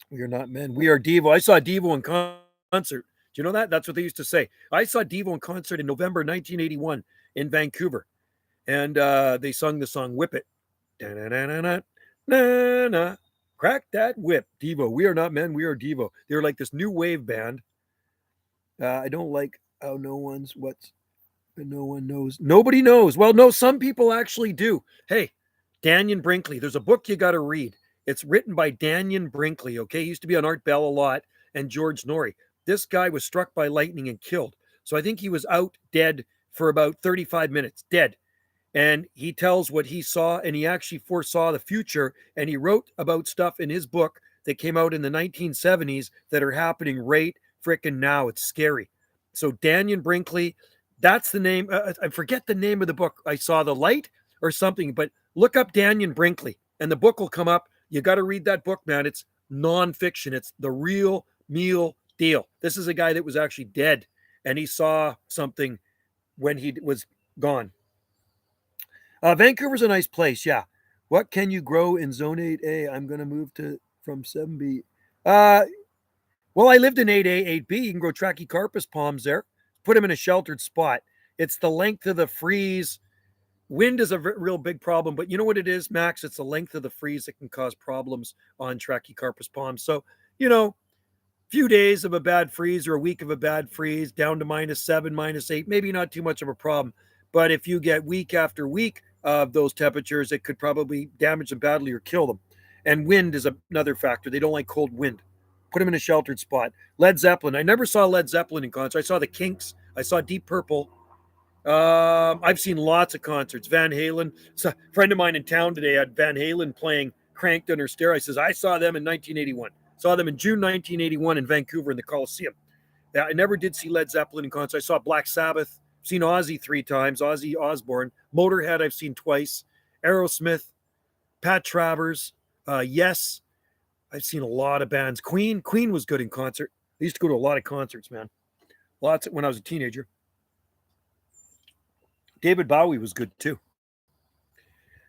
We are not men. We are Devo. I saw Devo in concert. Do you know that? That's what they used to say. I saw Devo in concert in November 1981 in Vancouver. And they sung the song Whip It. Na-na-na-na, crack that whip. Devo. We are not men. We are Devo. They're like this new wave band. I don't like how no one knows. Nobody knows. Well, no, some people actually do. Hey, Dannion Brinkley. There's a book you got to read. It's written by Dannion Brinkley, okay? He used to be on Art Bell a lot, and George Norrie. This guy was struck by lightning and killed. So I think he was out dead for about 35 minutes, dead. And he tells what he saw, and he actually foresaw the future, and he wrote about stuff in his book that came out in the 1970s that are happening right frickin' now. It's scary. So Dannion Brinkley, that's the name. I forget the name of the book. I saw the light or something, but look up Dannion Brinkley, and the book will come up. You got to read that book, man. It's nonfiction. It's the real meal deal. This is a guy that was actually dead, and he saw something when he was gone. Vancouver's a nice place, yeah. What can you grow in Zone 8A? I'm going to move from 7B. Well, I lived in 8A, 8B. You can grow Trachycarpus palms there. Put them in a sheltered spot. It's the length of the freeze. Wind is a real big problem, but you know what it is, Max? It's the length of the freeze that can cause problems on Trachycarpus palms. So, few days of a bad freeze or a week of a bad freeze down to -7, -8, maybe not too much of a problem. But if you get week after week of those temperatures, it could probably damage them badly or kill them. And wind is another factor. They don't like cold wind. Put them in a sheltered spot. Led Zeppelin. I never saw Led Zeppelin in concert. I saw the Kinks. I saw Deep Purple. I've seen lots of concerts. Van Halen. So a friend of mine in town today had Van Halen playing Cranked Under Stair. I says, I saw them in 1981. Saw them in June 1981 in Vancouver in the Coliseum. Yeah, I never did see Led Zeppelin in concert. I saw Black Sabbath. Seen Ozzy 3 times. Ozzy Osbourne. Motorhead I've seen twice. Aerosmith. Pat Travers. Yes. I've seen a lot of bands. Queen was good in concert. I used to go to a lot of concerts, man. Lots when I was a teenager. David Bowie was good too.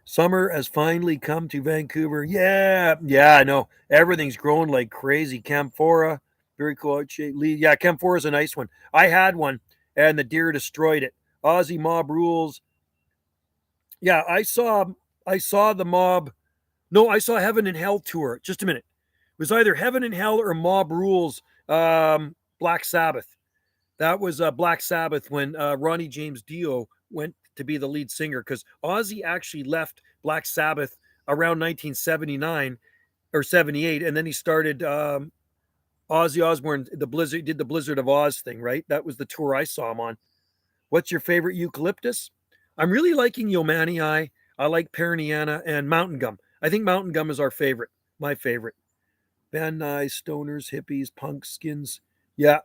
Summer has finally come to Vancouver. Yeah, I know. Everything's growing like crazy. Camphora, very cool. Yeah, Camphora is a nice one. I had one, and the deer destroyed it. Aussie Mob Rules. Yeah, I saw the Mob. No, I saw Heaven and Hell tour. Just a minute. It was either Heaven and Hell or Mob Rules. Black Sabbath. That was Black Sabbath when Ronnie James Dio went to be the lead singer, because Ozzy actually left Black Sabbath around 1979 or 78, and then he started Ozzy Osbourne, did the Blizzard of Oz thing, right? That was the tour I saw him on. What's your favorite eucalyptus? I'm really liking Yomanii. I like Perineana and Mountain Gum. I think Mountain Gum is my favorite. Van Nuys, stoners, hippies, punks, skins. Yeah,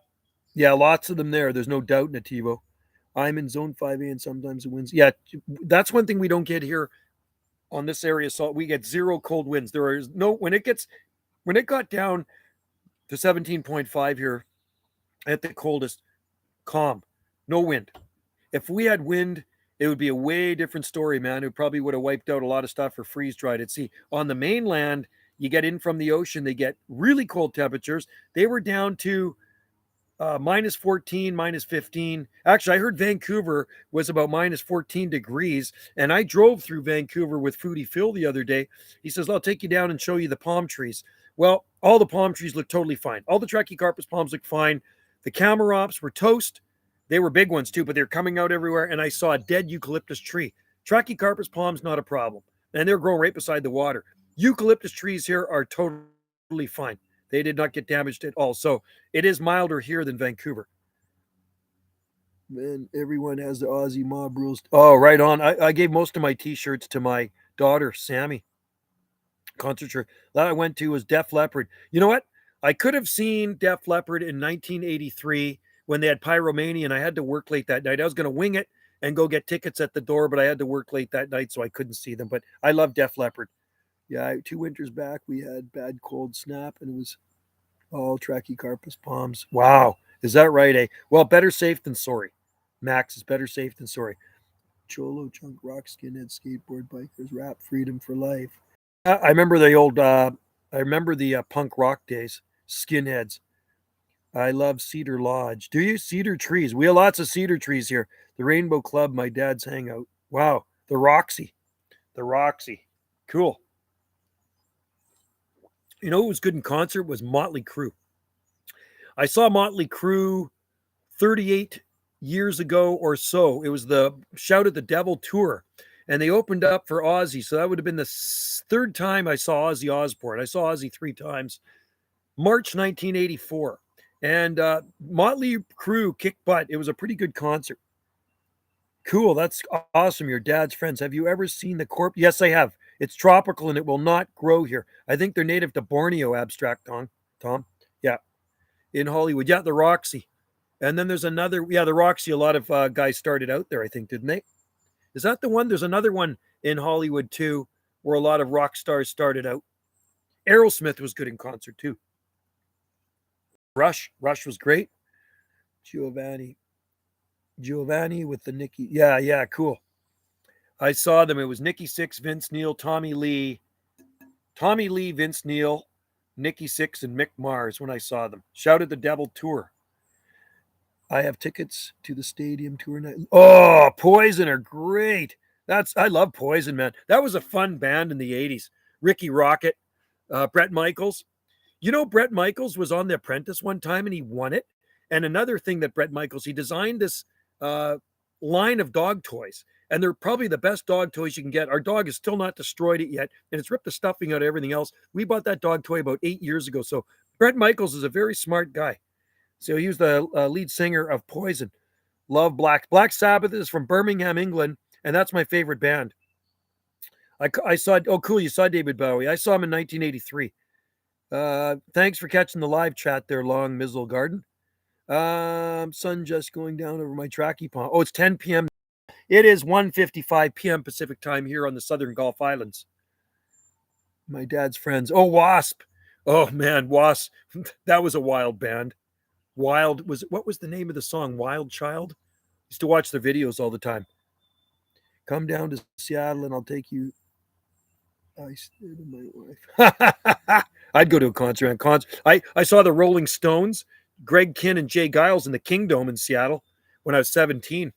lots of them there. There's no doubt, Nativo. I'm in Zone 5A and sometimes it winds. Yeah, that's one thing we don't get here on this area. So we get zero cold winds. There is no, when it got down to 17.5 here at the coldest, calm, no wind. If we had wind, it would be a way different story, man. It probably would have wiped out a lot of stuff or freeze dried at sea. On the mainland, you get in from the ocean, they get really cold temperatures. They were down to -14, -15. Actually, I heard Vancouver was about -14 degrees, and I drove through Vancouver with Foodie Phil the other day. He says, I'll take you down and show you the palm trees. Well, all the palm trees look totally fine. All the Trachycarpus palms look fine. The Camarops were toast. They were big ones too, but they're coming out everywhere. And I saw a dead eucalyptus tree. Trachycarpus palms, not a problem. And they're growing right beside the water. Eucalyptus trees here are totally fine. They did not get damaged at all. So it is milder here than Vancouver. Man, everyone has the Aussie mob rules. Oh, right on. I gave most of my t-shirts to my daughter, Sammy. Concert shirt that I went to was Def Leppard. You know what? I could have seen Def Leppard in 1983 when they had Pyromania, and I had to work late that night. I was going to wing it and go get tickets at the door, but I had to work late that night, so I couldn't see them. But I love Def Leppard. Yeah, 2 winters back, we had Bad Cold Snap, and it was all Trachycarpus palms. Wow. Is that right, eh? Well, better safe than sorry. Max is better safe than sorry. Cholo, chunk, rock, skinhead, skateboard, bikers, rap, freedom for life. I remember the old, I remember the punk rock days, skinheads. I love Cedar Lodge. Do you? Cedar trees. We have lots of cedar trees here. The Rainbow Club, my dad's hangout. Wow. The Roxy. The Roxy. Cool. You know who was good in concert was Motley Crue. I saw Motley Crue 38 years ago or so. It was the Shout at the Devil tour. And they opened up for Ozzy. So that would have been the third time I saw Ozzy Osbourne. I saw Ozzy 3 times. March 1984. And Motley Crue kicked butt. It was a pretty good concert. Cool. That's awesome. Your dad's friends. Have you ever seen the corp? Yes, I have. It's tropical and it will not grow here. I think they're native to Borneo, abstract, Tom. Yeah. In Hollywood. Yeah, the Roxy. And then there's another. Yeah, the Roxy. A lot of guys started out there, I think, didn't they? Is that the one? There's another one in Hollywood too, where a lot of rock stars started out. Aerosmith was good in concert too. Rush was great. Giovanni with the Nikki. Yeah, cool. I saw them. It was Nikki Sixx, Vince Neil, Tommy Lee, Vince Neil, Nikki Sixx, and Mick Mars when I saw them. Shout at the Devil tour. I have tickets to the stadium tour night. Oh, Poison are great. I love Poison, man. That was a fun band in the 80s. Ricky Rocket, Bret Michaels. You know, Bret Michaels was on The Apprentice one time and he won it. And another thing that Bret Michaels, he designed this line of dog toys. And they're probably the best dog toys you can get. Our dog has still not destroyed it yet. And it's ripped the stuffing out of everything else. We bought that dog toy about 8 years ago. So Bret Michaels is a very smart guy. So he was the lead singer of Poison. Love Black Sabbath is from Birmingham, England, and that's my favorite band. I saw. Oh, cool! You saw David Bowie. I saw him in 1983. Thanks for catching the live chat there, Long Mizzle Garden. Sun just going down over my tracky pond. Oh, it's 10 p.m. It is 1:55 p.m. Pacific time here on the Southern Gulf Islands. My dad's friends. Oh, Wasp. Oh man, Wasp. That was a wild band. What was the name of the song? Wild Child? Used to watch their videos all the time. Come down to Seattle and I'll take you. I stayed with my wife. I'd go to a concert. I saw the Rolling Stones, Greg Kinn and Jay Giles in the Kingdome in Seattle when I was 17.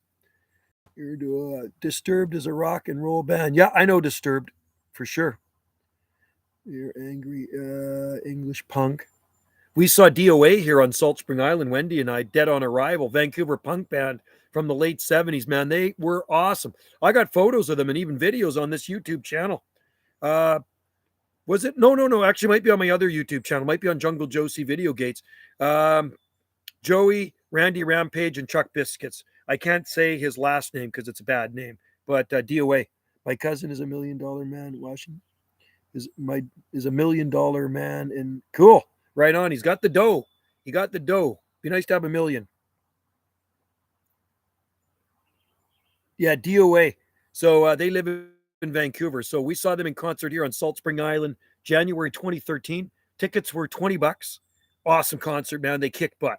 Disturbed is a rock and roll band. Yeah, I know Disturbed for sure. You're angry English punk. We saw DOA here on Salt Spring Island, Wendy and I, Dead on Arrival, Vancouver punk band from the late 70s, man. They were awesome. I got photos of them and even videos on this YouTube channel. Was it? No. Actually, might be on my other YouTube channel. Might be on Jungle Josie Video Gates. Joey, Randy Rampage, and Chuck Biscuits. I can't say his last name because it's a bad name, but DOA. My cousin is $1 million man in Washington. Is $1 million man in cool. Right on. He's got the dough. Be nice to have $1 million. Yeah, DOA. So they live in Vancouver. So we saw them in concert here on Salt Spring Island, January 2013. Tickets were $20. Awesome concert, man. They kicked butt.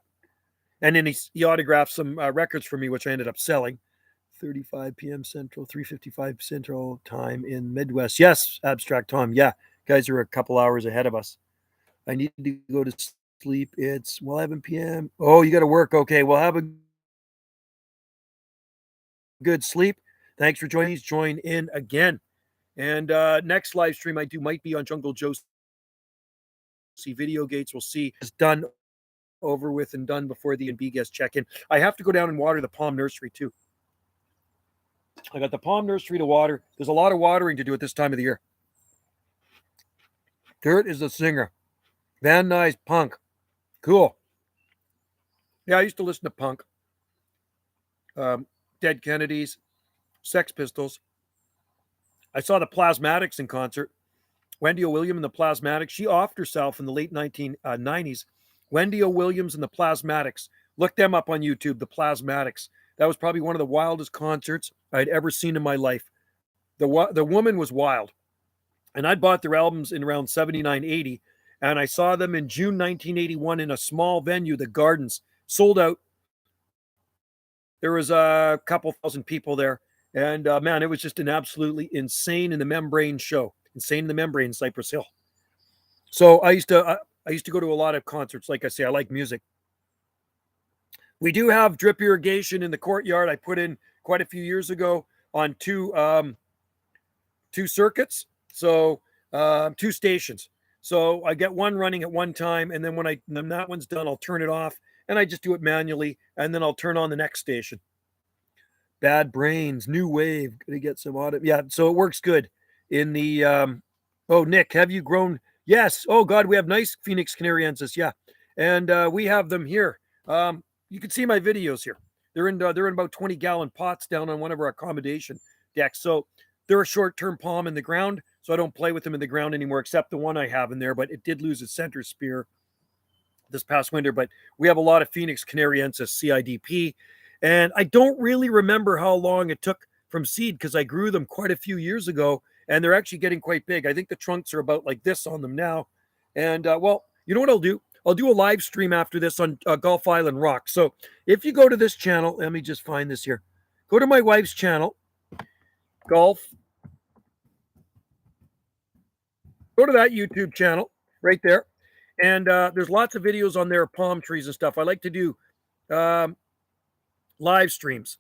And then he autographed some records for me, which I ended up selling. 35 p.m. Central, 3:55 Central time in Midwest. Yes, Abstract Tom. Yeah, guys are a couple hours ahead of us. I need to go to sleep. It's 11 p.m. Oh, you got to work. Okay, well, have a good sleep. Thanks for joining us. Join in again. And next live stream I do might be on Jungle Joe's see video gates. We'll see it's done, over with and done before the B guests check in. I have to go down and water the palm nursery too. I got the palm nursery to water. There's a lot of watering to do at this time of the year. Dirt is the singer. Van Nuys, punk. Cool. Yeah, I used to listen to punk. Dead Kennedys, Sex Pistols. I saw the Plasmatics in concert. Wendy O. Williams and the Plasmatics. She offed herself in the late 1990s. Wendy O. Williams and the Plasmatics. Look them up on YouTube, the Plasmatics. That was probably one of the wildest concerts I'd ever seen in my life. The woman was wild. And I bought their albums in around 79, 80. And I saw them in June 1981 in a small venue, the Gardens. Sold out. There was a couple thousand people there. And man, it was just an absolutely insane in the membrane show. Insane in the Membrane, Cypress Hill. So I used to go to a lot of concerts. Like I say, I like music. We do have drip irrigation in the courtyard. I put in quite a few years ago on two circuits. So 2 stations. So I get one running at one time, and then when that one's done, I'll turn it off, and I just do it manually, and then I'll turn on the next station. Bad Brains, New Wave, gonna get some audit. Yeah, so it works good. In the oh, Nick, have you grown? Yes. Oh God, we have nice Phoenix Canariensis. Yeah, and we have them here. You can see my videos here. They're in about 20-gallon pots down on one of our accommodation decks. So they're a short-term palm in the ground. So I don't play with them in the ground anymore, except the one I have in there. But it did lose its center spear this past winter. But we have a lot of Phoenix Canariensis CIDP, and I don't really remember how long it took from seed because I grew them quite a few years ago. And they're actually getting quite big. I think the trunks are about like this on them now. And, well, you know what I'll do? I'll do a live stream after this on Gulf Island Rock. So if you go to this channel, let me just find this here. Go to my wife's channel, Gulf. Go to that YouTube channel right there. And there's lots of videos on there of palm trees and stuff. I like to do live streams.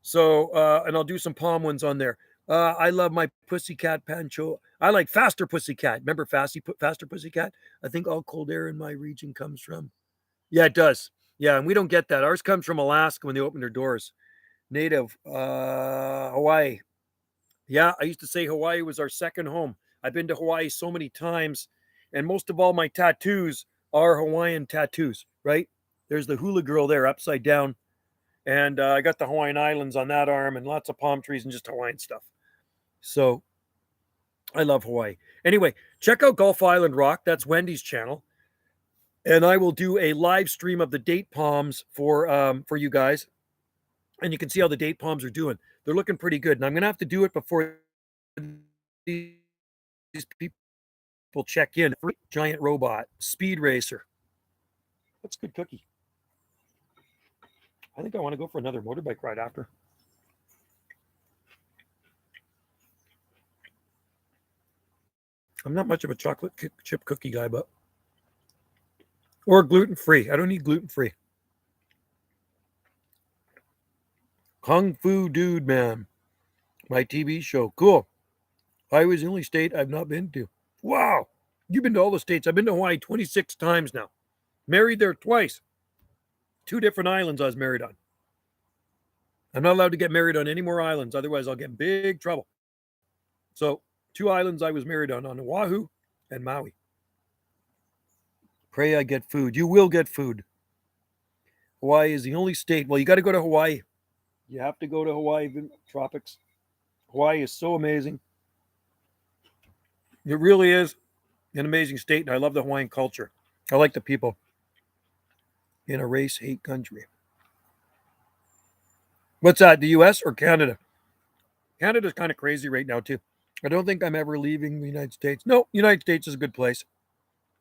So, and I'll do some palm ones on there. I love my Pussycat Pancho. I like Faster Pussycat. Remember Faster Pussycat? I think all cold air in my region comes from. Yeah, it does. Yeah, and we don't get that. Ours comes from Alaska when they open their doors. Native Hawaii. Yeah, I used to say Hawaii was our second home. I've been to Hawaii so many times, and most of all my tattoos are Hawaiian tattoos, right? There's the hula girl there upside down. And I got the Hawaiian Islands on that arm and lots of palm trees and just Hawaiian stuff. So I love Hawaii. Anyway, check out Gulf Island Rock. That's Wendy's channel. And I will do a live stream of the date palms for you guys. And you can see how the date palms are doing. They're looking pretty good. And I'm going to have to do it before these people check in. Giant robot, speed racer. That's a good cookie. I think I want to go for another motorbike ride after. I'm not much of a chocolate chip cookie guy, but or gluten-free. I don't need gluten-free. Kung Fu Dude Man, my TV show. Cool. Hawaii was the only state I've not been to. Wow. You've been to all the states. I've been to Hawaii 26 times now. Married there twice. 2 different islands I was married on. I'm not allowed to get married on any more islands. Otherwise, I'll get in big trouble. So 2 islands I was married on Oahu and Maui. Pray I get food. You will get food. Hawaii is the only state. Well, you got to go to Hawaii. You have to go to Hawaii tropics. Hawaii is so amazing. It really is an amazing state, and I love the Hawaiian culture. I like the people in a race-hate country. What's that, the U.S. or Canada? Canada's kind of crazy right now, too. I don't think I'm ever leaving the United States. No, United States is a good place.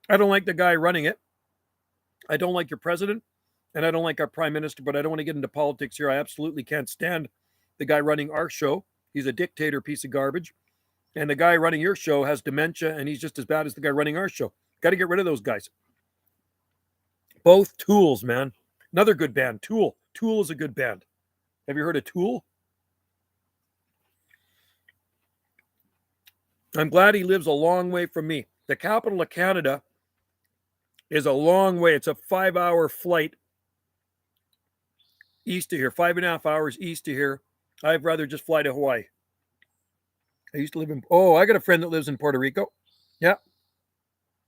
I don't like the guy running it. I don't like your president, and I don't like our prime minister, but I don't want to get into politics here. I absolutely can't stand the guy running our show. He's a dictator piece of garbage. And the guy running your show has dementia, and he's just as bad as the guy running our show. Got to get rid of those guys. Both Tools, man. Another good band, Tool. Tool is a good band. Have you heard of Tool? I'm glad he lives a long way from me. The capital of Canada is a long way. It's a 5-hour flight east of here, 5.5 hours east of here. I'd rather just fly to Hawaii. I used to live in, I got a friend that lives in Puerto Rico. Yeah.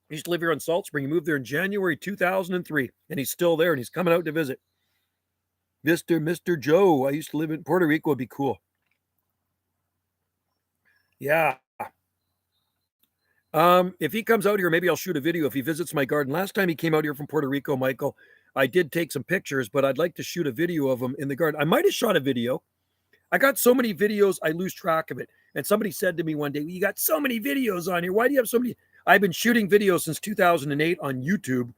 He used to live here on Salt Spring. He moved there in January 2003, and he's still there, and he's coming out to visit. Mr. Joe, I used to live in Puerto Rico. Would be cool. Yeah. If he comes out here, maybe I'll shoot a video if he visits my garden. Last time he came out here from Puerto Rico, Michael, I did take some pictures, but I'd like to shoot a video of him in the garden. I might have shot a video. I got so many videos, I lose track of it. And somebody said to me one day, well, you got so many videos on here. Why do you have so many? I've been shooting videos since 2008 on YouTube,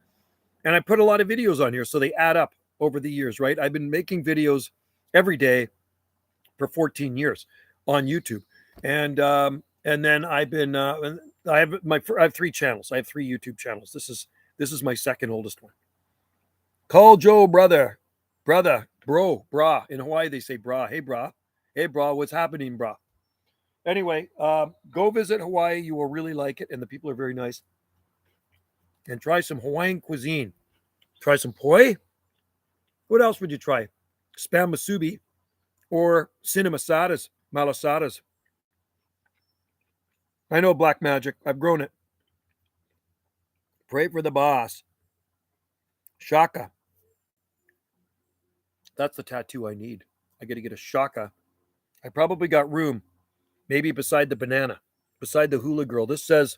and I put a lot of videos on here, so they add up over the years, right? I've been making videos every day for 14 years on YouTube. And then I've been I have 3 channels. I have 3 YouTube channels. This is my second oldest one. Call Joe, brother, bro, brah. In Hawaii they say brah. Hey brah, what's happening, brah? Anyway, go visit Hawaii. You will really like it, and the people are very nice. And try some Hawaiian cuisine. Try some poi. What else would you try? Spam musubi or cinemasadas, malasadas. I know black magic. I've grown it. Pray for the boss. Shaka. That's the tattoo I need. I got to get a shaka. I probably got room. Maybe beside the banana. Beside the hula girl. This says,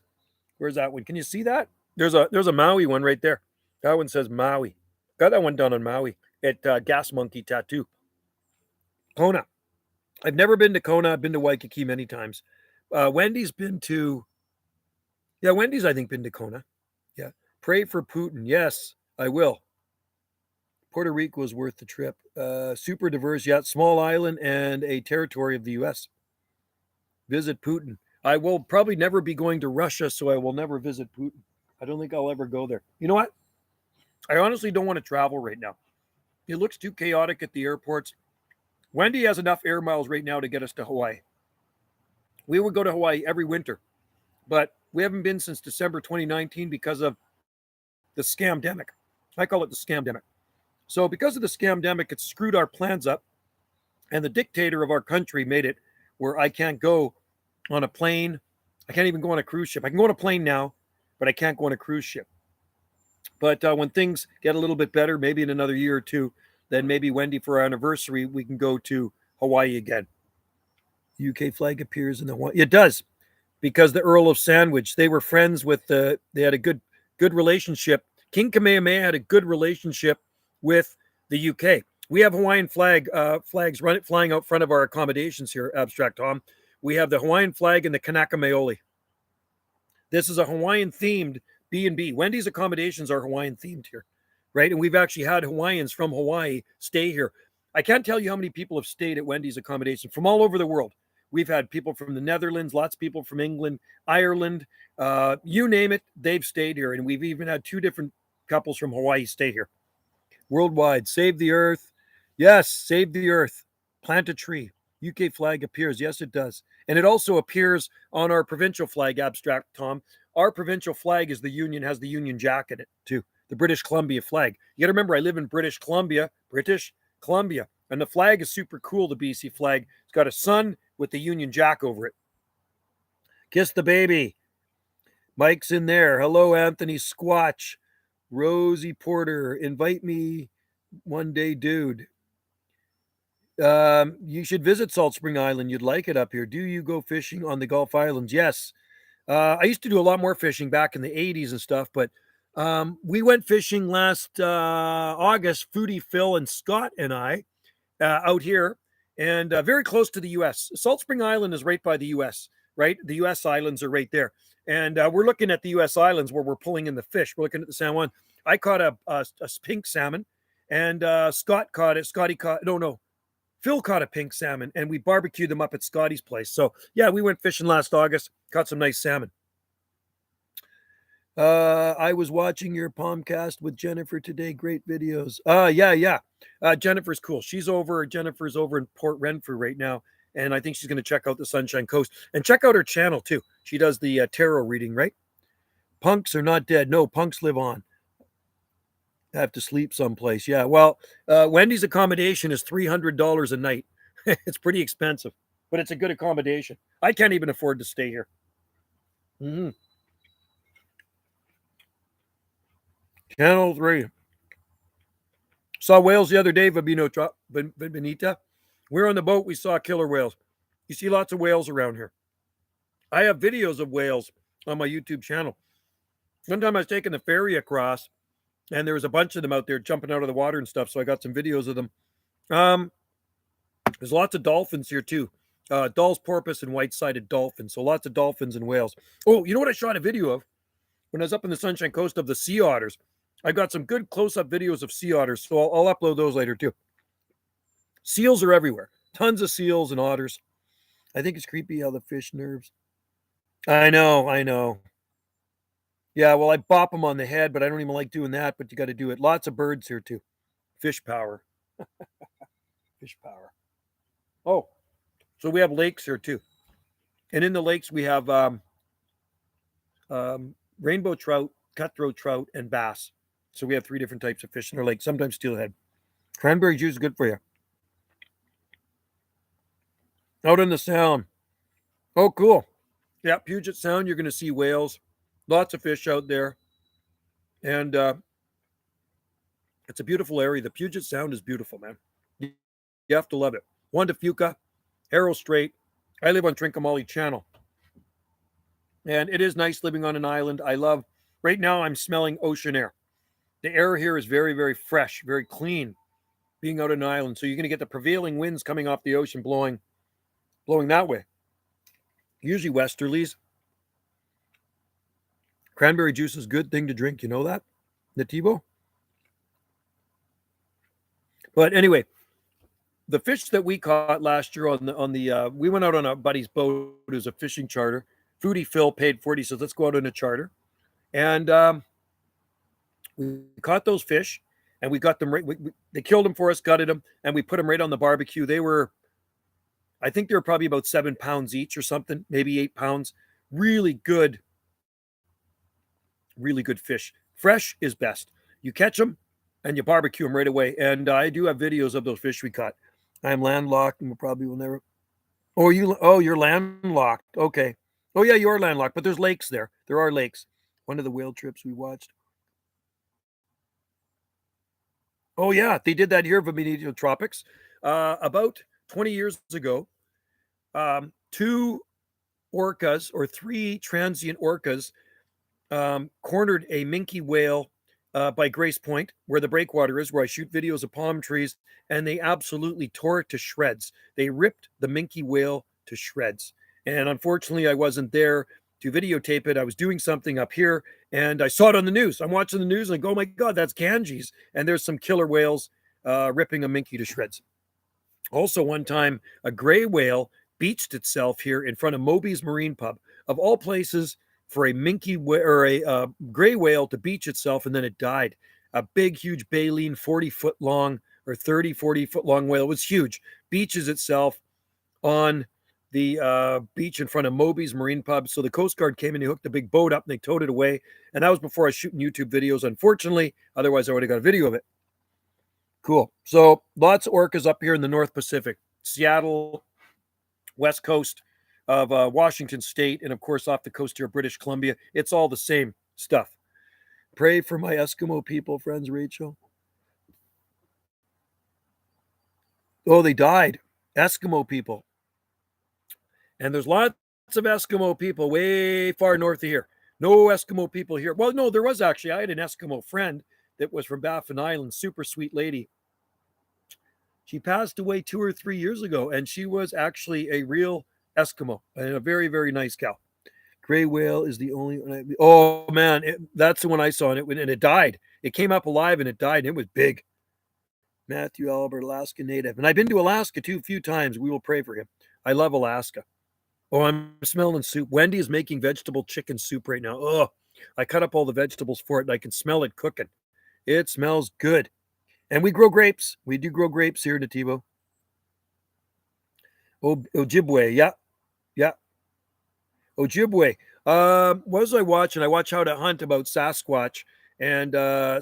where's that one? Can you see that? There's a Maui one right there. That one says Maui. Got that one done on Maui at Gas Monkey Tattoo. Kona. I've never been to Kona. I've been to Waikiki many times. Wendy's been to, Wendy's I think been to Kona. Yeah. Pray for Putin. Yes, I will. Puerto Rico is worth the trip. Super diverse, small island and a territory of the U.S. Visit Putin. I will probably never be going to Russia, so I will never visit Putin. I don't think I'll ever go there. You know what? I honestly don't want to travel right now. It looks too chaotic at the airports. Wendy has enough air miles right now to get us to Hawaii. We would go to Hawaii every winter, but we haven't been since December 2019 because of the scamdemic. I call it the scamdemic. So because of the scamdemic, it screwed our plans up, and the dictator of our country made it where I can't go on a plane. I can't even go on a cruise ship. I can go on a plane now, but I can't go on a cruise ship. But when things get a little bit better, maybe in another year or two, then maybe Wendy, for our anniversary, we can go to Hawaii again. UK flag appears in the Hawaii. It does, because the Earl of Sandwich, they were friends with they had a good relationship. King Kamehameha had a good relationship with the UK. We have Hawaiian flags flying out front of our accommodations here, Abstract Tom. We have the Hawaiian flag and the Kanaka Maoli. This is a Hawaiian themed B&B. Wendy's accommodations are Hawaiian themed here, right? And we've actually had Hawaiians from Hawaii stay here. I can't tell you how many people have stayed at Wendy's accommodation from all over the world. We've had people from the Netherlands, lots of people from England, Ireland, you name it, they've stayed here. And we've even had 2 different couples from Hawaii stay here. Worldwide, save the earth. Yes, save the earth. Plant a tree. UK flag appears. Yes, it does. And it also appears on our provincial flag, Abstract Tom. Our provincial flag is has the Union Jack in it too. The British Columbia flag. You got to remember, I live in British Columbia. And the flag is super cool, the BC flag. It's got a sun with the Union Jack over it. Kiss the baby. Mike's in there. Hello, Anthony Squatch. Rosie Porter. Invite me one day, dude. You should visit Salt Spring Island. You'd like it up here. Do you go fishing on the Gulf Islands? Yes. I used to do a lot more fishing back in the 80s and stuff, but we went fishing last August, Foodie Phil and Scott and I, out here, and very close to the U.S. Salt Spring Island is right by the U.S., right? The U.S. islands are right there. And we're looking at the U.S. islands where we're pulling in the fish. We're looking at the San Juan. I caught a pink salmon, and Scott caught it. Phil caught a pink salmon, and we barbecued them up at Scotty's place. So, yeah, we went fishing last August, caught some nice salmon. I was watching your Palmcast with Jennifer today. Great videos. Yeah. Jennifer's cool. Jennifer's over in Port Renfrew right now, and I think she's going to check out the Sunshine Coast. And check out her channel, too. She does the tarot reading, right? Punks are not dead. No, punks live on. have to sleep someplace. Yeah. Well, Wendy's accommodation is $300 a night. It's pretty expensive, but it's a good accommodation. I can't even afford to stay here. Mm-hmm. Channel 3. Saw whales the other day, Benita. We were on the boat. We saw killer whales. You see lots of whales around here. I have videos of whales on my YouTube channel. One time I was taking the ferry across, and there was a bunch of them out there jumping out of the water and stuff. So I got some videos of them. There's lots of dolphins here too. Dall's porpoise and white-sided dolphins. So lots of dolphins and whales. Oh, you know what I shot a video of when I was up in the Sunshine Coast of the sea otters? I got some good close-up videos of sea otters, so I'll upload those later too. Seals are everywhere. Tons of seals and otters. I think it's creepy how the fish nerves. I know. Yeah, well, I bop them on the head, but I don't even like doing that, but you got to do it. Lots of birds here too. Fish power. Fish power. Oh, so we have lakes here too. And in the lakes, we have rainbow trout, cutthroat trout, and bass. So we have 3 different types of fish in our lake, sometimes steelhead. Cranberry juice is good for you. Out in the Sound. Oh, cool. Yeah, Puget Sound, you're going to see whales. Lots of fish out there. And it's a beautiful area. The Puget Sound is beautiful, man. You have to love it. Juan de Fuca, Arrow Strait. I live on Trincomalee Channel. And it is nice living on an island. Right now I'm smelling ocean air. The air here is very, very fresh, very clean, being out on an island. So you're going to get the prevailing winds coming off the ocean blowing that way. Usually westerlies. Cranberry juice is a good thing to drink. You know that, Nativo? But anyway, the fish that we caught last year we went out on a buddy's boat. It was a fishing charter. Foodie Phil paid for it. He says, let's go out on a charter. And we caught those fish, and we got them right. They killed them for us, gutted them, and we put them right on the barbecue. I think they were probably about 7 pounds each or something, maybe 8 pounds. Really good fish. Fresh is best. You catch them, and you barbecue them right away. And I do have videos of those fish we caught. I'm landlocked, and will never. Oh, you're landlocked. Okay. Oh yeah, you are landlocked, but there's lakes there. There are lakes. One of the whale trips we watched. Oh yeah, they did that here of Benito Tropics. About 20 years ago, 2 orcas or 3 transient orcas cornered a minke whale by Grace Point, where the breakwater is, where I shoot videos of palm trees, and they absolutely tore it to shreds. They ripped the minke whale to shreds. And unfortunately, I wasn't there to videotape it. I was doing something up here, and I saw it on the news. I'm watching the news, and I go, oh my God, that's Ganges. And there's some killer whales ripping a minke to shreds. Also, one time, a gray whale beached itself here in front of Moby's Marine Pub. Of all places, for a minke or a gray whale to beach itself, and then it died. A big, huge baleen, 40-foot long or 40-foot long whale. It was huge. Beaches itself on the beach in front of Moby's Marine Pub. So the Coast Guard came and they hooked a big boat up and they towed it away. And that was before I was shooting YouTube videos, unfortunately. Otherwise, I would have got a video of it. Cool. So lots of orcas up here in the North Pacific. Seattle, West Coast of Washington State, and of course off the coast here of British Columbia. It's all the same stuff. Pray for my Eskimo people, friends, Rachel. Oh, they died. Eskimo people. And there's lots of Eskimo people way far north of here. No Eskimo people here. Well, no, there was actually. I had an Eskimo friend that was from Baffin Island, super sweet lady. She passed away 2 or 3 years ago, and she was actually a real Eskimo and a very, very nice gal. Gray whale is the only one. Oh man, that's the one I saw, and it died. It came up alive and it died. And it was big. Matthew Albert, Alaska native, and I've been to Alaska too a few times. We will pray for him. I love Alaska. Oh, I'm smelling soup. Wendy is making vegetable chicken soup right now. Oh, I cut up all the vegetables for it, and I can smell it cooking. It smells good. And we grow grapes. We do grow grapes here in Nativo. Ojibwe, yeah. Ojibwe. What was I watching? I watch How to Hunt about Sasquatch, And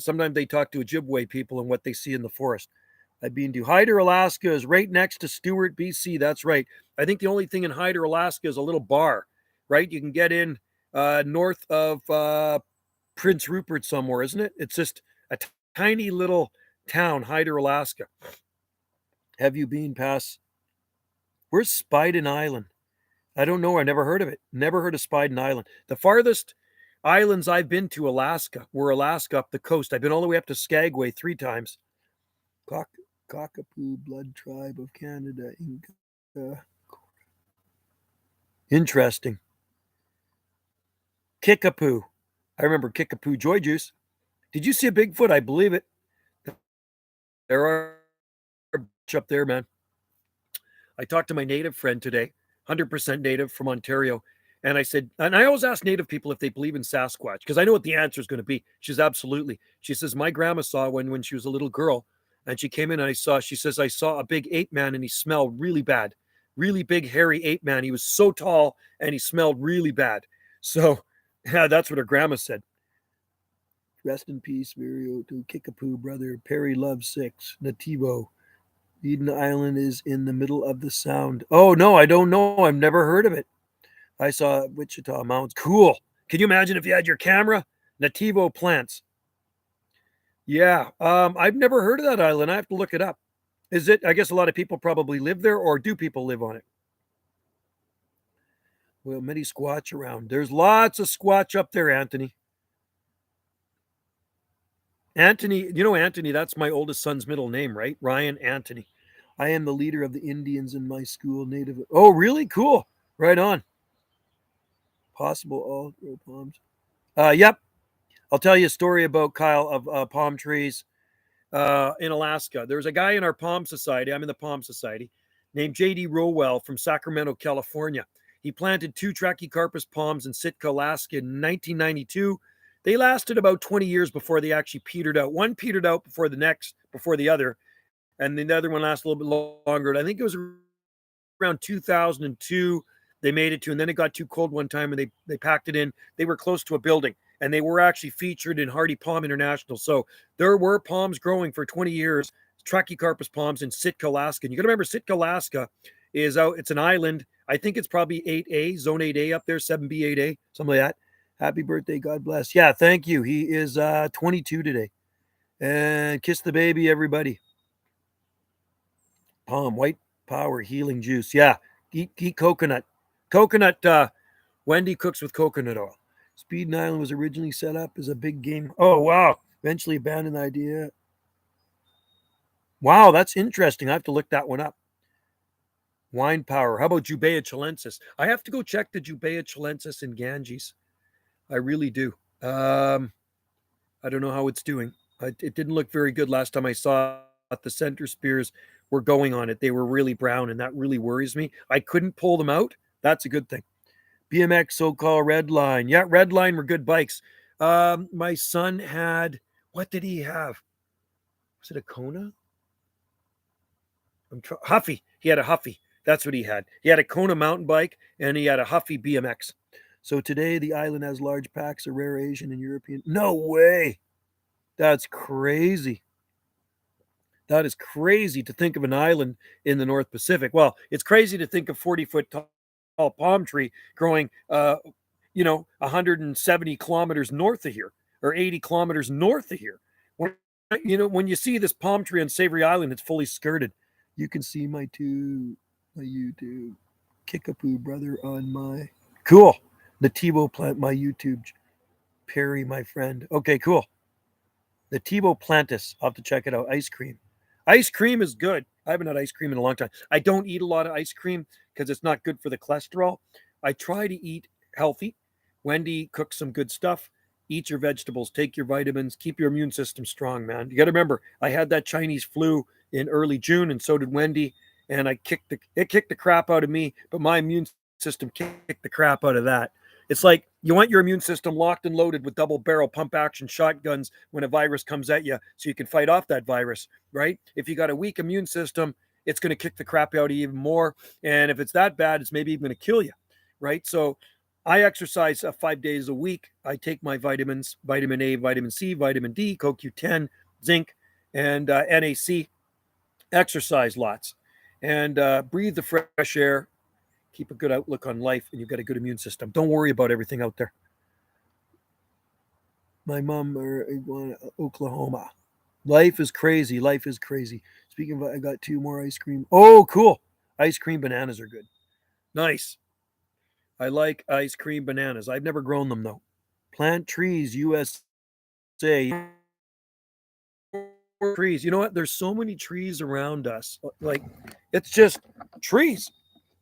sometimes they talk to Ojibwe people and what they see in the forest. I've been to Hyder, Alaska is right next to Stewart, BC. That's right. I think the only thing in Hyder, Alaska is a little bar, right? You can get in north of Prince Rupert somewhere, isn't it? It's just a tiny little town, Hyder, Alaska. Have you been past? Where's Spiden Island? I don't know. I never heard of it. Never heard of Spiden Island. The farthest islands I've been to were Alaska up the coast. I've been all the way up to Skagway 3 times. Cockapoo Blood Tribe of Canada. Interesting. Kickapoo. I remember Kickapoo Joy Juice. Did you see a Bigfoot? I believe it. There are up there, man. I talked to my native friend today, 100% native from Ontario. And I said, and I always ask native people if they believe in Sasquatch, because I know what the answer is going to be. She says, absolutely. She says, my grandma saw one when she was a little girl. And she came in and she says, I saw a big ape man and he smelled really bad. Really big, hairy ape man. He was so tall and he smelled really bad. So, yeah, that's what her grandma said. Rest in peace, Virio, to Kickapoo, brother. Perry Love 6, Nativo. Eden Island is in the middle of the sound. Oh, no, I don't know. I've never heard of it. I saw Wichita Mountains. Cool. Can you imagine if you had your camera? Nativo plants. Yeah, I've never heard of that island. I have to look it up. Is it? I guess a lot of people probably live there, or do people live on it? Well, many Squatch around. There's lots of Squatch up there, Anthony. Anthony, you know Anthony, that's my oldest son's middle name, right? Ryan Anthony. I am the leader of the Indians in my school, native. Oh, really? Cool. Right on. Possible all grow palms. Yep. I'll tell you a story about Kyle of palm trees in Alaska. There's a guy in our Palm Society. I'm in the Palm Society named J.D. Rowell from Sacramento, California. He planted 2 Trachycarpus palms in Sitka, Alaska in 1992. They lasted about 20 years before they actually petered out. One petered out before the other, and the other one lasted a little bit longer. I think it was around 2002 they made it to, and then it got too cold one time and they packed it in. They were close to a building, and they were actually featured in Hardy Palm International. So there were palms growing for 20 years, Trachycarpus palms in Sitka, Alaska. And you got to remember, Sitka, Alaska is out. It's an island. I think it's probably 8A, zone 8A up there, 7B, 8A, something like that. Happy birthday. God bless. Yeah, thank you. He is 22 today. And kiss the baby, everybody. Palm, white power, healing juice. Yeah, eat coconut. Coconut, Wendy cooks with coconut oil. Speed Island was originally set up as a big game. Oh, wow. Eventually abandoned the idea. Wow, that's interesting. I have to look that one up. Wine power. How about Jubea chilensis? I have to go check the Jubea chilensis in Ganges. I really do. I don't know how it's doing. It didn't look very good last time I saw it. The center spears were going on it. They were really brown, and that really worries me. I couldn't pull them out. That's a good thing. BMX, so-called Red Line. Yeah, Red Line were good bikes. My son had, what did he have? Was it a Kona? Huffy. He had a Huffy. That's what he had. He had a Kona mountain bike, and he had a Huffy BMX. So today, the island has large packs of rare Asian and European. No way. That's crazy. That is crazy to think of an island in the North Pacific. Well, it's crazy to think of 40-foot tall palm tree growing, 170 kilometers north of here or 80 kilometers north of here. When you see this palm tree on Savory Island, it's fully skirted. You can see my YouTube Kickapoo brother on my cool Nativo plant, my YouTube. Perry, my friend. Okay, cool. Nativo plantis. I'll have to check it out. Ice cream. Ice cream is good. I haven't had ice cream in a long time. I don't eat a lot of ice cream because it's not good for the cholesterol. I try to eat healthy. Wendy cooks some good stuff. Eat your vegetables, take your vitamins, keep your immune system strong, man. You got to remember, I had that Chinese flu in early June, and so did Wendy, and it kicked the crap out of me, but my immune system kicked the crap out of that. It's like you want your immune system locked and loaded with double barrel pump action shotguns when a virus comes at you so you can fight off that virus, right? If you got a weak immune system, it's going to kick the crap out of you even more. And if it's that bad, it's maybe even going to kill you, right? So I exercise 5 days a week. I take my vitamins, vitamin A, vitamin C, vitamin D, CoQ10, zinc, and NAC. Exercise lots and breathe the fresh air. Keep a good outlook on life, and you've got a good immune system. Don't worry about everything out there. My mom or Oklahoma. Life is crazy. Life is crazy. Speaking of, I got 2 more ice cream. Oh, cool. Ice cream bananas are good. Nice. I like ice cream bananas. I've never grown them though. Plant trees, USA. Trees. You know what? There's so many trees around us. Like, it's just trees.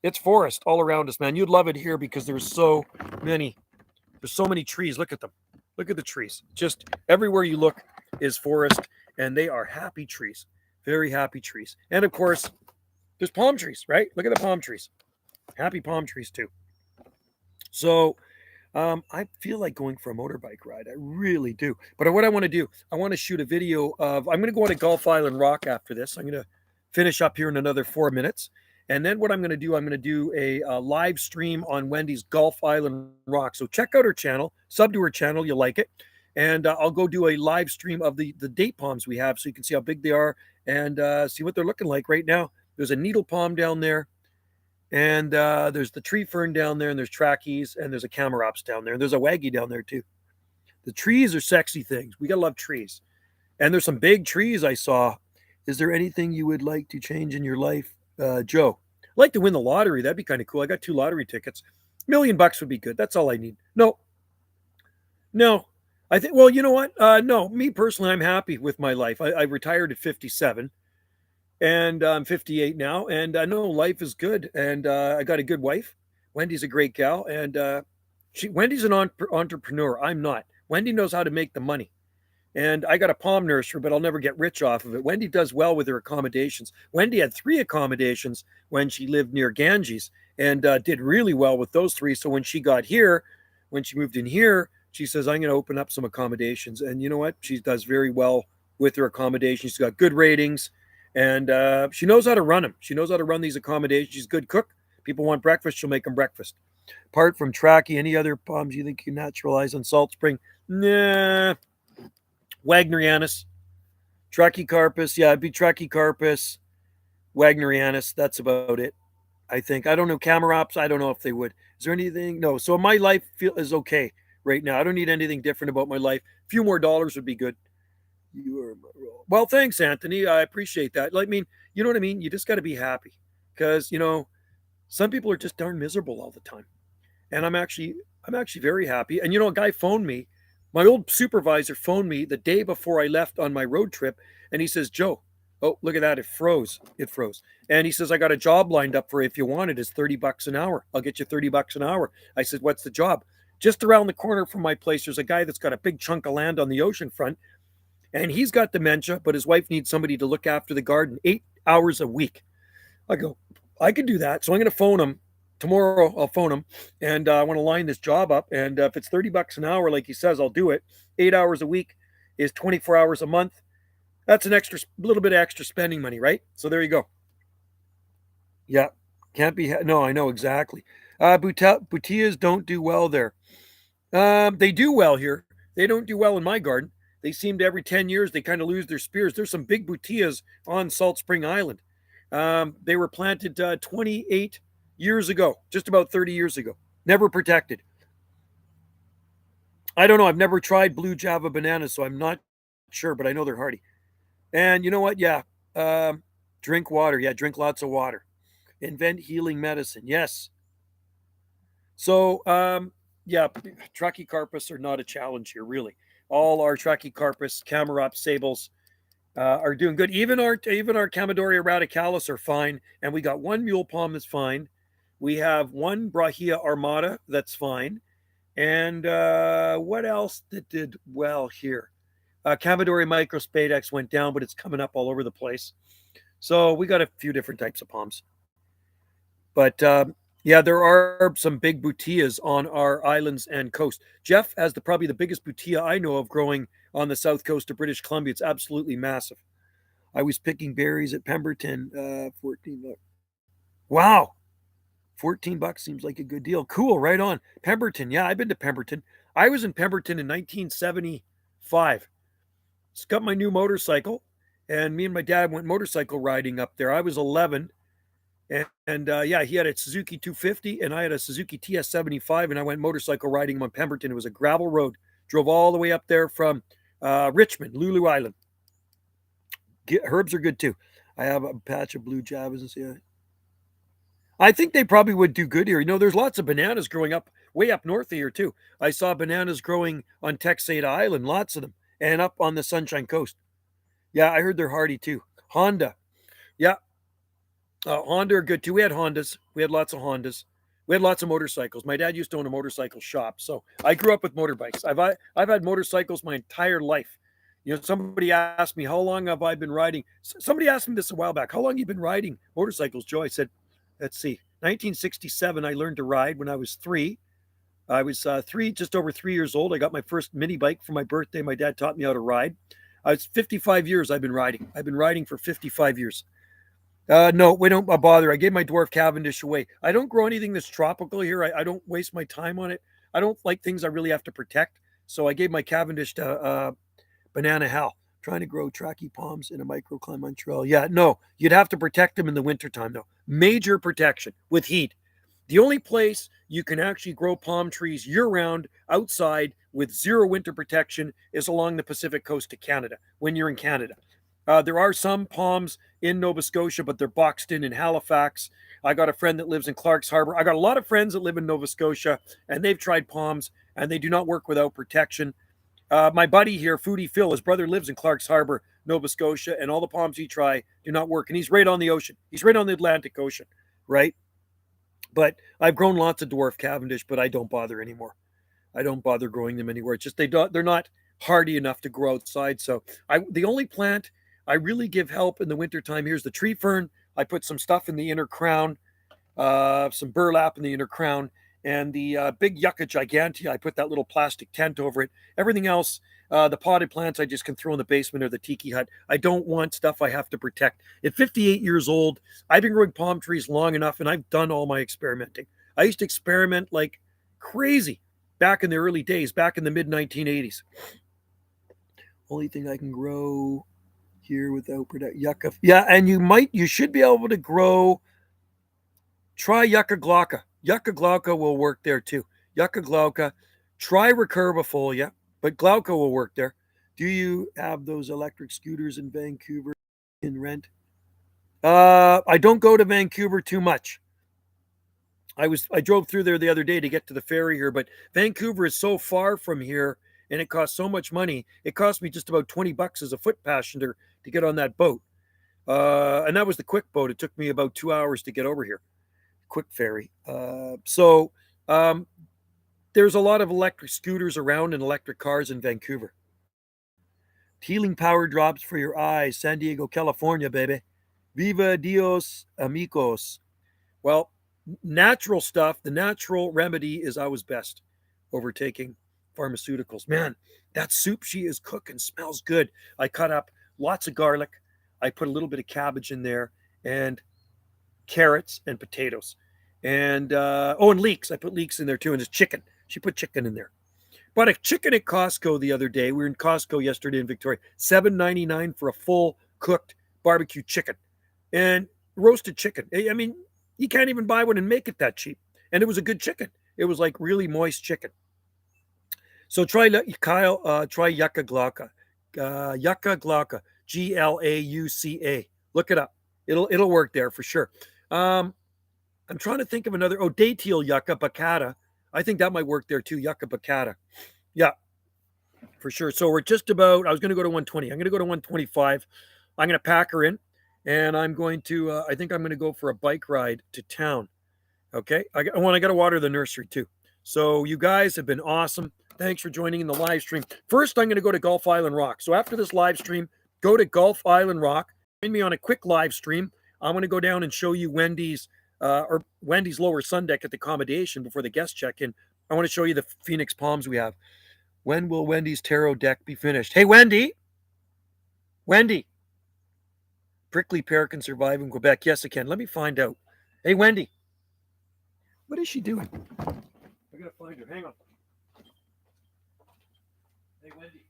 It's forest all around us, man. You'd love it here because there's so many. There's so many trees. Look at them. Look at the trees. Just everywhere you look is forest, and they are happy trees. Very happy trees. And of course, there's palm trees, right? Look at the palm trees. Happy palm trees too. So I feel like going for a motorbike ride. I really do. But what I want to do, I want to shoot a video of, I'm going to go on a Gulf Island Rock after this. I'm going to finish up here in another 4 minutes. And then what I'm going to do, I'm going to do a live stream on Wendy's Gulf Island Rock. So check out her channel, sub to her channel. You'll like it. And I'll go do a live stream of the date palms we have so you can see how big they are and see what they're looking like right now. There's a needle palm down there. And there's the tree fern down there, and there's trackies, and there's a camarops down there, and there's a waggy down there too. The trees are sexy things. We gotta love trees. And there's some big trees I saw. Is there anything you would like to change in your life, Joe? I'd like to win the lottery. That'd be kind of cool. I got 2 lottery tickets. $1 million would be good. That's all I need. No. I think. Well, you know what? No. Me personally, I'm happy with my life. I retired at 57. And I'm 58 now, and I know life is good, and I got a good wife. Wendy's a great gal, and Wendy's an entrepreneur. I'm not. Wendy knows how to make the money, and I got a palm nursery, but I'll never get rich off of it. Wendy does well with her accommodations. Wendy had 3 accommodations when she lived near Ganges, and did really well with those 3. So when she got here, when she moved in here, she says, I'm going to open up some accommodations, and you know what? She does very well with her accommodations. She's got good ratings. And she knows how to run them. She knows how to run these accommodations. She's a good cook. People want breakfast, she'll make them breakfast. Apart from Tracky, any other palms you think you naturalize on Salt Spring? Nah. Wagnerianus. Trachycarpus. Yeah, it'd be Trachycarpus. Wagnerianus. That's about it, I think. I don't know. Camarops, I don't know if they would. Is there anything? No. So my life is okay right now. I don't need anything different about my life. A few more dollars would be good. You are my role. Well, thanks, Anthony. I appreciate that. Like, I mean, you know what I mean? You just got to be happy because, some people are just darn miserable all the time. And I'm actually very happy. And, a guy phoned me. My old supervisor phoned me the day before I left on my road trip. And he says, Joe, oh, look at that. It froze. And he says, I got a job lined up for you if you want it. It's $30 an hour. I'll get you $30 an hour. I said, what's the job? Just around the corner from my place, there's a guy that's got a big chunk of land on the ocean front. And he's got dementia, but his wife needs somebody to look after the garden 8 hours a week. I go, I can do that. So I'm going to phone him tomorrow. I'll phone him and I want to line this job up. And if it's $30 an hour, like he says, I'll do it. 8 hours a week is 24 hours a month. That's an little bit of extra spending money, right? So there you go. Yeah, can't be. No, I know exactly. Butias don't do well there. They do well here. They don't do well in my garden. They seem to every 10 years, they kind of lose their spears. There's some big butias on Salt Spring Island. They were planted 28 years ago, just about 30 years ago. Never protected. I don't know. I've never tried blue Java bananas, so I'm not sure, but I know they're hardy. And you know what? Yeah. Drink water. Yeah, drink lots of water. Invent healing medicine. Yes. So, yeah, Trachycarpus are not a challenge here, really. All our Trachycarpus, Camarops, Sables are doing good. Even our Chamaedorea radicalis are fine. And we got 1 mule palm that's fine. We have 1 Brahia armata that's fine. And what else that did well here? Chamaedorea microspadex went down, but it's coming up all over the place. So we got a few different types of palms. But yeah, there are some big butias on our islands and coast. Jeff has probably the biggest butia I know of growing on the south coast of British Columbia. It's absolutely massive. I was picking berries at Pemberton, 14. Wow, $14 seems like a good deal. Cool, right on. Pemberton. Yeah, I've been to Pemberton. I was in Pemberton in 1975. Just got my new motorcycle, and me and my dad went motorcycle riding up there. I was 11, and yeah, he had a Suzuki 250, and I had a Suzuki TS75, and I went motorcycle riding on Pemberton. It was a gravel road. Drove all the way up there from Richmond, Lulu Island. Herbs are good too. I have a patch of blue Javas. Yeah. I think they probably would do good here. You know, there's lots of bananas growing up way up north of here too. I saw bananas growing on Texada Island, lots of them, and up on the Sunshine Coast. Yeah, I heard they're hardy too. Honda. Yeah, Honda are good too. We had Hondas. We had lots of Hondas. We had lots of motorcycles. My dad used to own a motorcycle shop, so I grew up with motorbikes. I've had motorcycles my entire life. You know, somebody asked me how long have I been riding. Somebody asked me this a while back. How long have you been riding motorcycles, Joe? I said, let's see, 1967. I learned to ride when I was 3. I was just over 3 years old. I got my first mini bike for my birthday. My dad taught me how to ride. It's 55 years I've been riding. I've been riding for 55 years. No, we don't bother. I gave my dwarf Cavendish away. I don't grow anything that's tropical here. I don't waste my time on it. I don't like things I really have to protect. So I gave my Cavendish to Banana Hal. Trying to grow tracky palms in a microclimate Montreal. Yeah, no, you'd have to protect them in the wintertime, though. Major protection with heat. The only place you can actually grow palm trees year-round outside with zero winter protection is along the Pacific coast of Canada, when you're in Canada. There are some palms in Nova Scotia, but they're boxed in Halifax. I got a friend that lives in Clark's Harbor. I got a lot of friends that live in Nova Scotia, and they've tried palms, and they do not work without protection. My buddy here, Foodie Phil, his brother lives in Clark's Harbor, Nova Scotia, and all the palms he try do not work. And he's right on the ocean. He's right on the Atlantic Ocean, right? But I've grown lots of dwarf Cavendish, but I don't bother anymore. I don't bother growing them anywhere. It's just they're not hardy enough to grow outside. So the only plant I really give help in the wintertime, here's the tree fern. I put some stuff in the inner crown, some burlap in the inner crown, and the big Yucca gigantea, I put that little plastic tent over it. Everything else, the potted plants, I just can throw in the basement or the tiki hut. I don't want stuff I have to protect. At 58 years old, I've been growing palm trees long enough, and I've done all my experimenting. I used to experiment like crazy back in the early days, back in the mid-1980s. Only thing I can grow here without yucca. Yeah, and you should be able to grow. Try Yucca glauca. Yucca glauca will work there too. Yucca glauca. Try recurvifolia, but glauca will work there. Do you have those electric scooters in Vancouver in rent? I don't go to Vancouver too much. I drove through there the other day to get to the ferry here, but Vancouver is so far from here and it costs so much money. It cost me just about $20 as a foot passenger to get on that boat. And that was the quick boat. It took me about 2 hours to get over here. Quick ferry. So there's a lot of electric scooters around and electric cars in Vancouver. Healing power drops for your eyes. San Diego, California, baby. Viva Dios amigos. Well, natural stuff, the natural remedy is always best over taking pharmaceuticals. Man, that soup she is cooking smells good. I cut up lots of garlic. I put a little bit of cabbage in there and carrots and potatoes. And and leeks. I put leeks in there too. And there's chicken. She put chicken in there. Bought a chicken at Costco the other day. We were in Costco yesterday in Victoria. $7.99 for a full cooked barbecue chicken. And roasted chicken. I mean, you can't even buy one and make it that cheap. And it was a good chicken. It was like really moist chicken. So try Kyle, try Yucca glauca. Yucca glauca. Glauca. Look it up. It'll work there for sure. I'm trying to think of another. Oh, Datiel Yucca baccata. I think that might work there too. Yucca baccata. Yeah, for sure. So we're just about. I was going to go to 120. I'm going to go to 125. I'm going to pack her in, and I'm going to. I think I'm going to go for a bike ride to town. Okay. I got to water the nursery too. So you guys have been awesome. Thanks for joining in the live stream. First, I'm going to go to Gulf Island Rock. So after this live stream, go to Gulf Island Rock. Join me on a quick live stream. I'm going to go down and show you Wendy's lower sun deck at the accommodation before the guests check in. I want to show you the Phoenix palms we have. When will Wendy's tarot deck be finished? Hey, Wendy. Prickly pear can survive in Quebec. Yes, it can. Let me find out. Hey, Wendy. What is she doing? I gotta find her. Hang on. Hey, Wendy.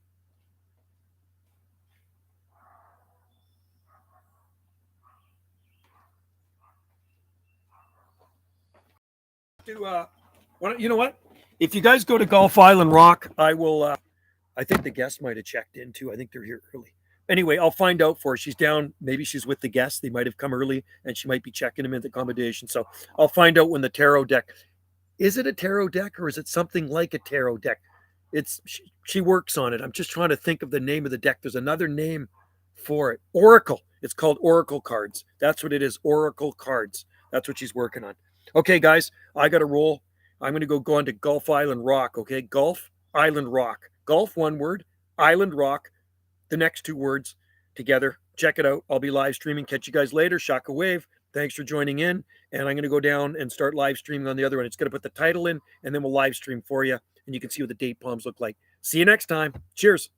You know what? If you guys go to Gulf Island Rock, I will. I think the guests might have checked in too. I think they're here early. Anyway, I'll find out for her. She's down. Maybe she's with the guests. They might have come early, and she might be checking them in the accommodation. So I'll find out when the tarot deck. Is it a tarot deck or is it something like a tarot deck? She works on it. I'm just trying to think of the name of the deck. There's another name for it. Oracle. It's called Oracle cards. That's what it is. Oracle cards. That's what she's working on. Okay, guys, I got to roll. I'm going to go on to Gulf Island Rock. Okay, Gulf Island Rock. Gulf, one word. Island Rock. The next two words together. Check it out. I'll be live streaming. Catch you guys later. Shaka Wave. Thanks for joining in. And I'm going to go down and start live streaming on the other one. It's going to put the title in, and then we'll live stream for you, and you can see what the date palms look like. See you next time. Cheers.